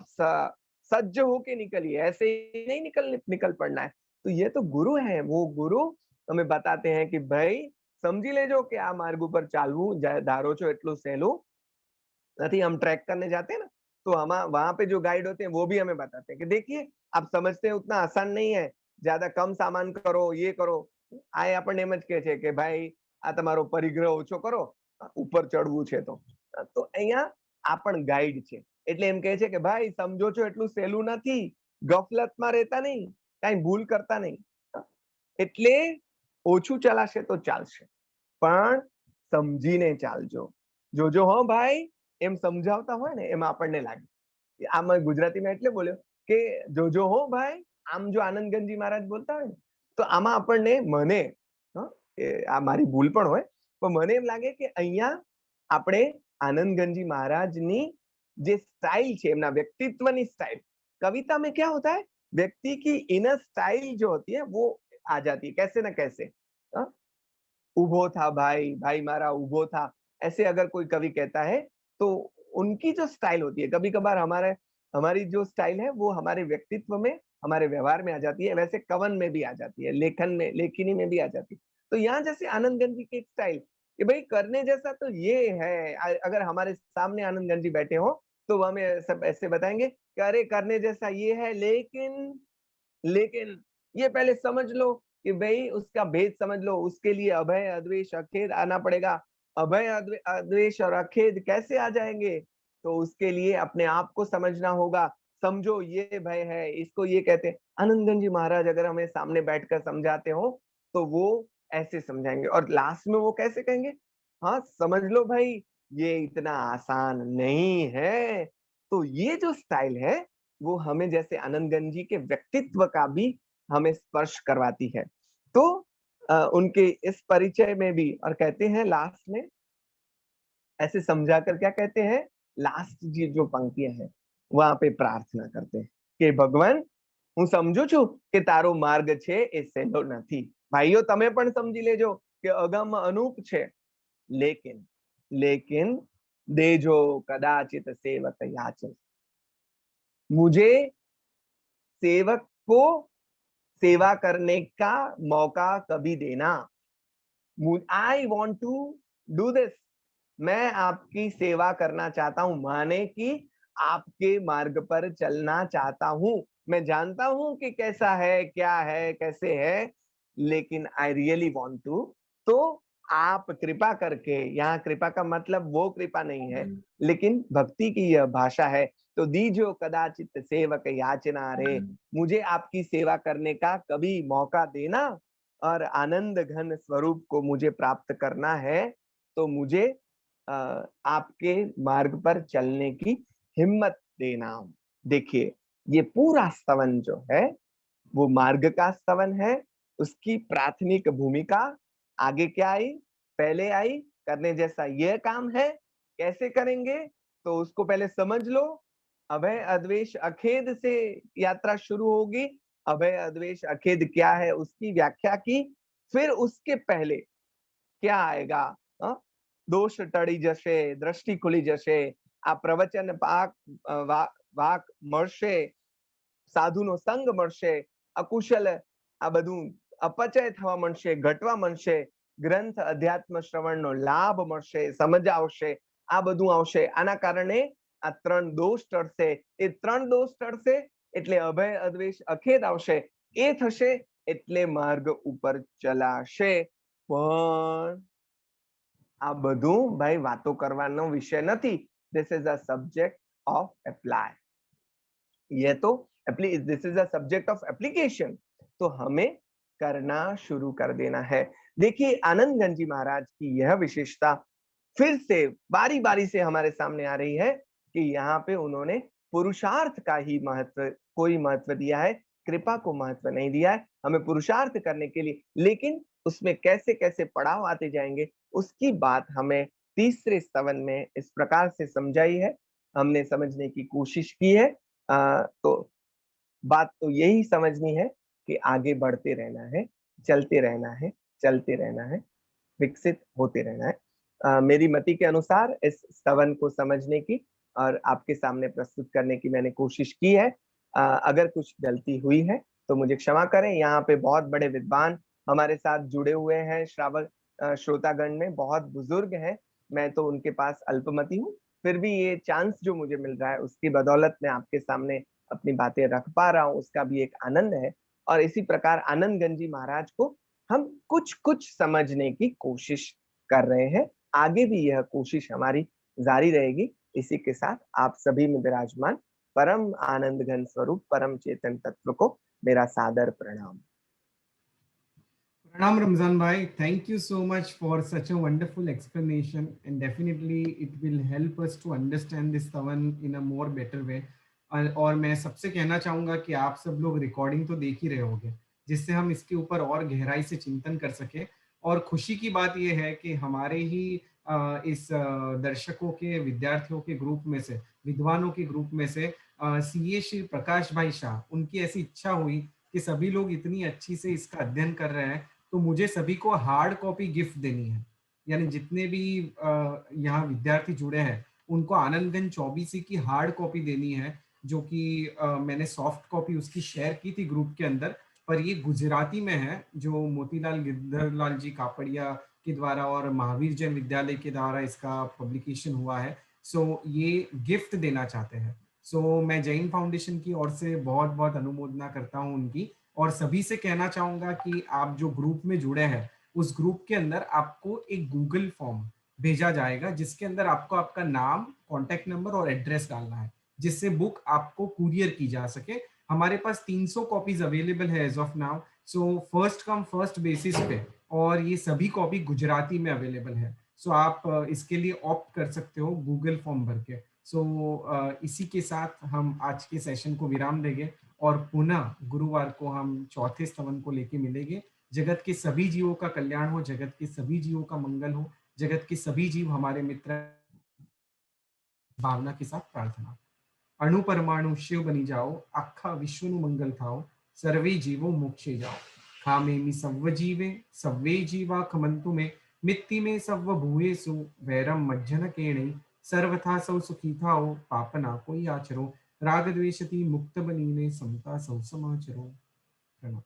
सज्ज होके निकलिए, ऐसे ही नहीं निकल पड़ना है। तो ये तो गुरु है, वो गुरु અમે બતાતે हैं कि ભાઈ સમજી લેજો કે આ માર્ગ ઉપર ચાલવું ધારો છો એટલું સહેલું નથી। हम ट्रैक करने जाते हैं ना, तो हम वहां पे जो गाइड होते हैं वो भी हमें बताते हैं कि देखिए आप समझते हैं उतना आसान नहीं है, ज्यादा कम सामान करो, ये करो। આ આપણને એમ જ કહે છે કે ભાઈ આ તમારો પરિગ્રહ ઓછો કરો, ઉપર ચડવું છે તો અહીંયા આ પણ ગાઈડ છે। એટલે એમ કહે છે કે ભાઈ સમજો છો એટલું સહેલું નથી, ગફલતમાં રહેતા નહીં, કઈ ભૂલ કરતા નહીં। એટલે ઓછું ચલાશે તો ચાલશે, પણ સમજીને ચાલજો। જોજો હો ભાઈ, એમ સમજાવતા હોય ને એમાં આપણને લાગે। આમાં ગુજરાતીમાં એટલે બોલ્યો કે જોજો હો ભાઈ, આમ જો આનંદગંજી મહારાજ બોલતા હોય ને તો આમાં આપણને મને આ મારી ભૂલ પણ હોય, પણ મને એમ લાગે કે અહીંયા આપણે आनंदगंजी महाराजनी જે સ્ટાઇલ છે, એમના વ્યક્તિત્વની સ્ટાઇલ। कविता में क्या होता है, व्यक्ति की इनर स्टाइल जो होती है वो आ जाती है कैसे ना कैसे। उभो था भाई, भाई मारा उभो था, ऐसे अगर कोई कवि कहता है तो उनकी जो स्टाइल होती है, कभी कभार हमारी जो स्टाइल है वो हमारे व्यक्तित्व में, हमारे व्यवहार में आ जाती है, वैसे कवन में भी आ जाती है, लेखन में, लेखनी में भी आ जाती है। तो यहाँ जैसे आनंदगंजी की एक स्टाइल कि भाई करने जैसा तो ये है। अगर हमारे सामने आनंदगंजी बैठे हो तो वो हमें सब ऐसे बताएंगे कि अरे करने जैसा ये है, लेकिन ये पहले समझ लो कि भाई उसका भेद समझ लो, उसके लिए अभय अद्वेष अखेद आना पड़ेगा। अभय अद्वेष और अखेद कैसे आ जाएंगे, तो उसके लिए अपने आप को समझना होगा। समझो ये भय है, इसको ये कहते हैं। आनंदगंजी महाराज अगर हमें सामने बैठकर समझाते हो तो वो ऐसे समझाएंगे, और लास्ट में वो कैसे कहेंगे, हाँ समझ लो भाई ये इतना आसान नहीं है। तो ये जो स्टाइल है वो हमें जैसे आनंदगंजी के व्यक्तित्व का भी हमें स्पर्श करवाती है। तो उनके इस परिचय में भी, और कहते हैं लास्ट में ऐसे समझाकर क्या कहते हैं, लास्ट जी जो पंक्तियां हैं वहां पे प्रार्थना करते हैं कि भगवान હું સમજુ છું કે તારો માર્ગ છે એ સહેલો નથી। ભાઈઓ તમે પણ સમજી લેજો કે અગમ અનૂપ છે, लेकिन देजो कदाचित सेवक याचन। मुझे सेवक को सेवा करने का मौका कभी देना। I want to do this, मैं आपकी सेवा करना चाहता हूं, माने कि आपके मार्ग पर चलना चाहता हूं। मैं जानता हूं कि कैसा है, क्या है, कैसे है, लेकिन आई रियली वॉन्ट टू। तो आप कृपा करके, यहाँ कृपा का मतलब वो कृपा नहीं है, लेकिन भक्ति की यह भाषा है। तो दीजो कदाचित सेवक याचना रे, मुझे आपकी सेवा करने का कभी मौका देना, और आनंद घन स्वरूप को मुझे प्राप्त करना है। तो मुझे आपके मार्ग पर चलने की हिम्मत देना। देखिए ये पूरा स्तवन जो है वो मार्ग का स्तवन है। उसकी प्राथमिक भूमिका आगे क्या आई, पहले आई करने जैसा यह काम है, कैसे करेंगे तो उसको पहले समझ लो। अभय अद्वेष अखेद से यात्रा शुरू होगी। अभय अद्वेष अखेद क्या है उसकी व्याख्या की, फिर उसके पहले क्या आएगा, दोष टળી જશે, દ્રષ્ટિ ખુલી જશે, આ પ્રવચન વાક મળશે, સાધુનો સંગ મળશે, અકુશલ આ બધું અપચય થવા મળશે, ઘટવા મળશે, ગ્રંથ અધ્યાત્મ શ્રવણનો લાભ મળશે, સમજ આવશે, આ બધું આવશે। આના કારણે આ ત્રણ દોષ ટળશે। એ ત્રણ દોષ ટળશે એટલે અભય અદ્વેષ અખેદ આવશે। એ થશે એટલે માર્ગ ઉપર ચલાશે। પણ આ બધું ભાઈ વાતો કરવાનો વિષય નથી। This is a subject of apply। ये तो this is a subject of application, तो हमें करना शुरू कर देना है। देखिए आनंदगंजी महाराज की यह विशेषता फिर से बारी बारी से हमारे सामने आ रही है कि यहाँ पे उन्होंने पुरुषार्थ का ही कोई महत्व दिया है, कृपा को महत्व नहीं दिया है। हमें पुरुषार्थ करने के लिए, लेकिन उसमें कैसे कैसे पड़ाव आते जाएंगे उसकी बात हमें तीसरे स्तवन में इस प्रकार से समझाई है, हमने समझने की कोशिश की है। तो बात तो यही समझनी है कि आगे बढ़ते रहना है, चलते रहना है, चलते रहना है, विकसित होते रहना है। मेरी मति के अनुसार इस स्तवन को समझने की और आपके सामने प्रस्तुत करने की मैंने कोशिश की है। अगर कुछ गलती हुई है तो मुझे क्षमा करें। यहाँ पे बहुत बड़े विद्वान हमारे साथ जुड़े हुए हैं श्रावक श्रोतागण में बहुत बुजुर्ग हैं। मैं तो उनके पास अल्पमति हूँ, फिर भी ये चांस जो मुझे मिल रहा है उसकी बदौलत मैं आपके सामने अपनी बातें रख पा रहा हूँ, उसका भी एक आनंद है। और इसी प्रकार आनंद गंजी महाराज को हम कुछ कुछ समझने की कोशिश कर रहे हैं। आगे भी यह कोशिश हमारी जारी रहेगी। इसी के साथ आप सभी में विराजमान परम आनंद घन स्वरूप परम चेतन तत्व को मेरा सादर प्रणाम। Pranam Ramzan bhai, thank you so much for such a wonderful explanation, and definitely it will help us to understand this Tavan in a more better way. और मैं सबसे कहना चाहूंगा कि आप सब लोग रिकॉर्डिंग तो देख ही रहे होंगे, जिससे हम इसके ऊपर और गहराई से चिंतन कर सके। और खुशी की बात यह है कि हमारे ही इस दर्शकों के, विद्यार्थियों के ग्रुप में से, विद्वानों के ग्रुप में से सीए श्री प्रकाश भाई शाह, उनकी ऐसी इच्छा हुई कि सभी लोग इतनी अच्छी से इसका अध्ययन कर रहे हैं, तो मुझे सभी को हार्ड कॉपी गिफ्ट देनी है। यानी जितने भी यहाँ विद्यार्थी जुड़े हैं, उनको आनंदगंज चौबीसी की हार्ड कॉपी देनी है, जो कि मैंने सॉफ्ट कॉपी उसकी शेयर की थी ग्रुप के अंदर, पर ये गुजराती में है, जो मोतीलाल गिरधरलाल जी कापड़िया के द्वारा और महावीर जैन विद्यालय के द्वारा इसका पब्लिकेशन हुआ है। सो ये गिफ्ट देना चाहते हैं। सो मैं जैन फाउंडेशन की ओर से बहुत बहुत अनुमोदना करता हूँ उनकी, और सभी से कहना चाहूंगा कि आप जो ग्रुप में जुड़े हैं, उस ग्रुप के अंदर आपको एक गूगल फॉर्म भेजा जाएगा, जिसके अंदर आपको आपका नाम, कॉन्टेक्ट नंबर और एड्रेस डालना है, जिससे बुक आपको कुरियर की जा सके। हमारे पास 300 कॉपीज अवेलेबल है as of now. So first come first basis पे, और ये सभी कॉपी गुजराती में अवेलेबल है। सो आप इसके लिए ऑप्ट कर सकते हो गूगल फॉर्म भर के। सो इसी के साथ हम आज के सेशन को विराम देंगे, और पुनः गुरुवार को हम चौथे स्तवन को लेके मिलेंगे। जगत के सभी जीवों का कल्याण हो, जगत के सभी जीवों का मंगल हो, जगत के सभी जीव हमारे मित्र, भावना के साथ प्रार्थना। अणु परमाणु शिव बनी जाओ, आखा विश्व नु मंगल थाओ, सर्वे जीवो मोक्षे जाओ। खामे मि सव्व जीवे, सव्वे जीवा खमंतु में, मित्ति में सव्व भूयेसु, वैरम मज्जन केणे, सर्वथा सौ सुखी थाओ, पाप ना कोई आचरो, राग द्वेषति मुक्त बनीने, समता सौ समाचरो। प्रणाम।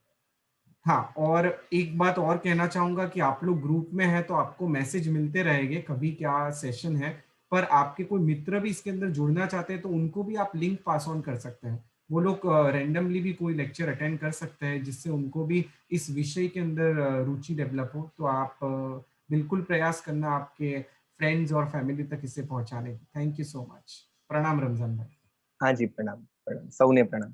हाँ, और एक बात और कहना चाहूंगा कि आप लोग ग्रुप में हैं तो आपको मैसेज मिलते रहेंगे कभी क्या सेशन है, पर आपके कोई मित्र भी इसके अंदर जुड़ना चाहते हैं तो उनको भी आप लिंक पास ऑन कर सकते हैं। वो लोग रैंडमली भी कोई लेक्चर अटेंड कर सकते हैं, जिससे उनको भी इस विषय के अंदर रुचि डेवलप हो। तो आप बिल्कुल प्रयास करना आपके फ्रेंड्स और फैमिली तक इसे पहुंचाने की। Thank you so much. प्रणाम रमजान भाई। हाँ जी, प्रणाम प्रणाम, सौने प्रणाम।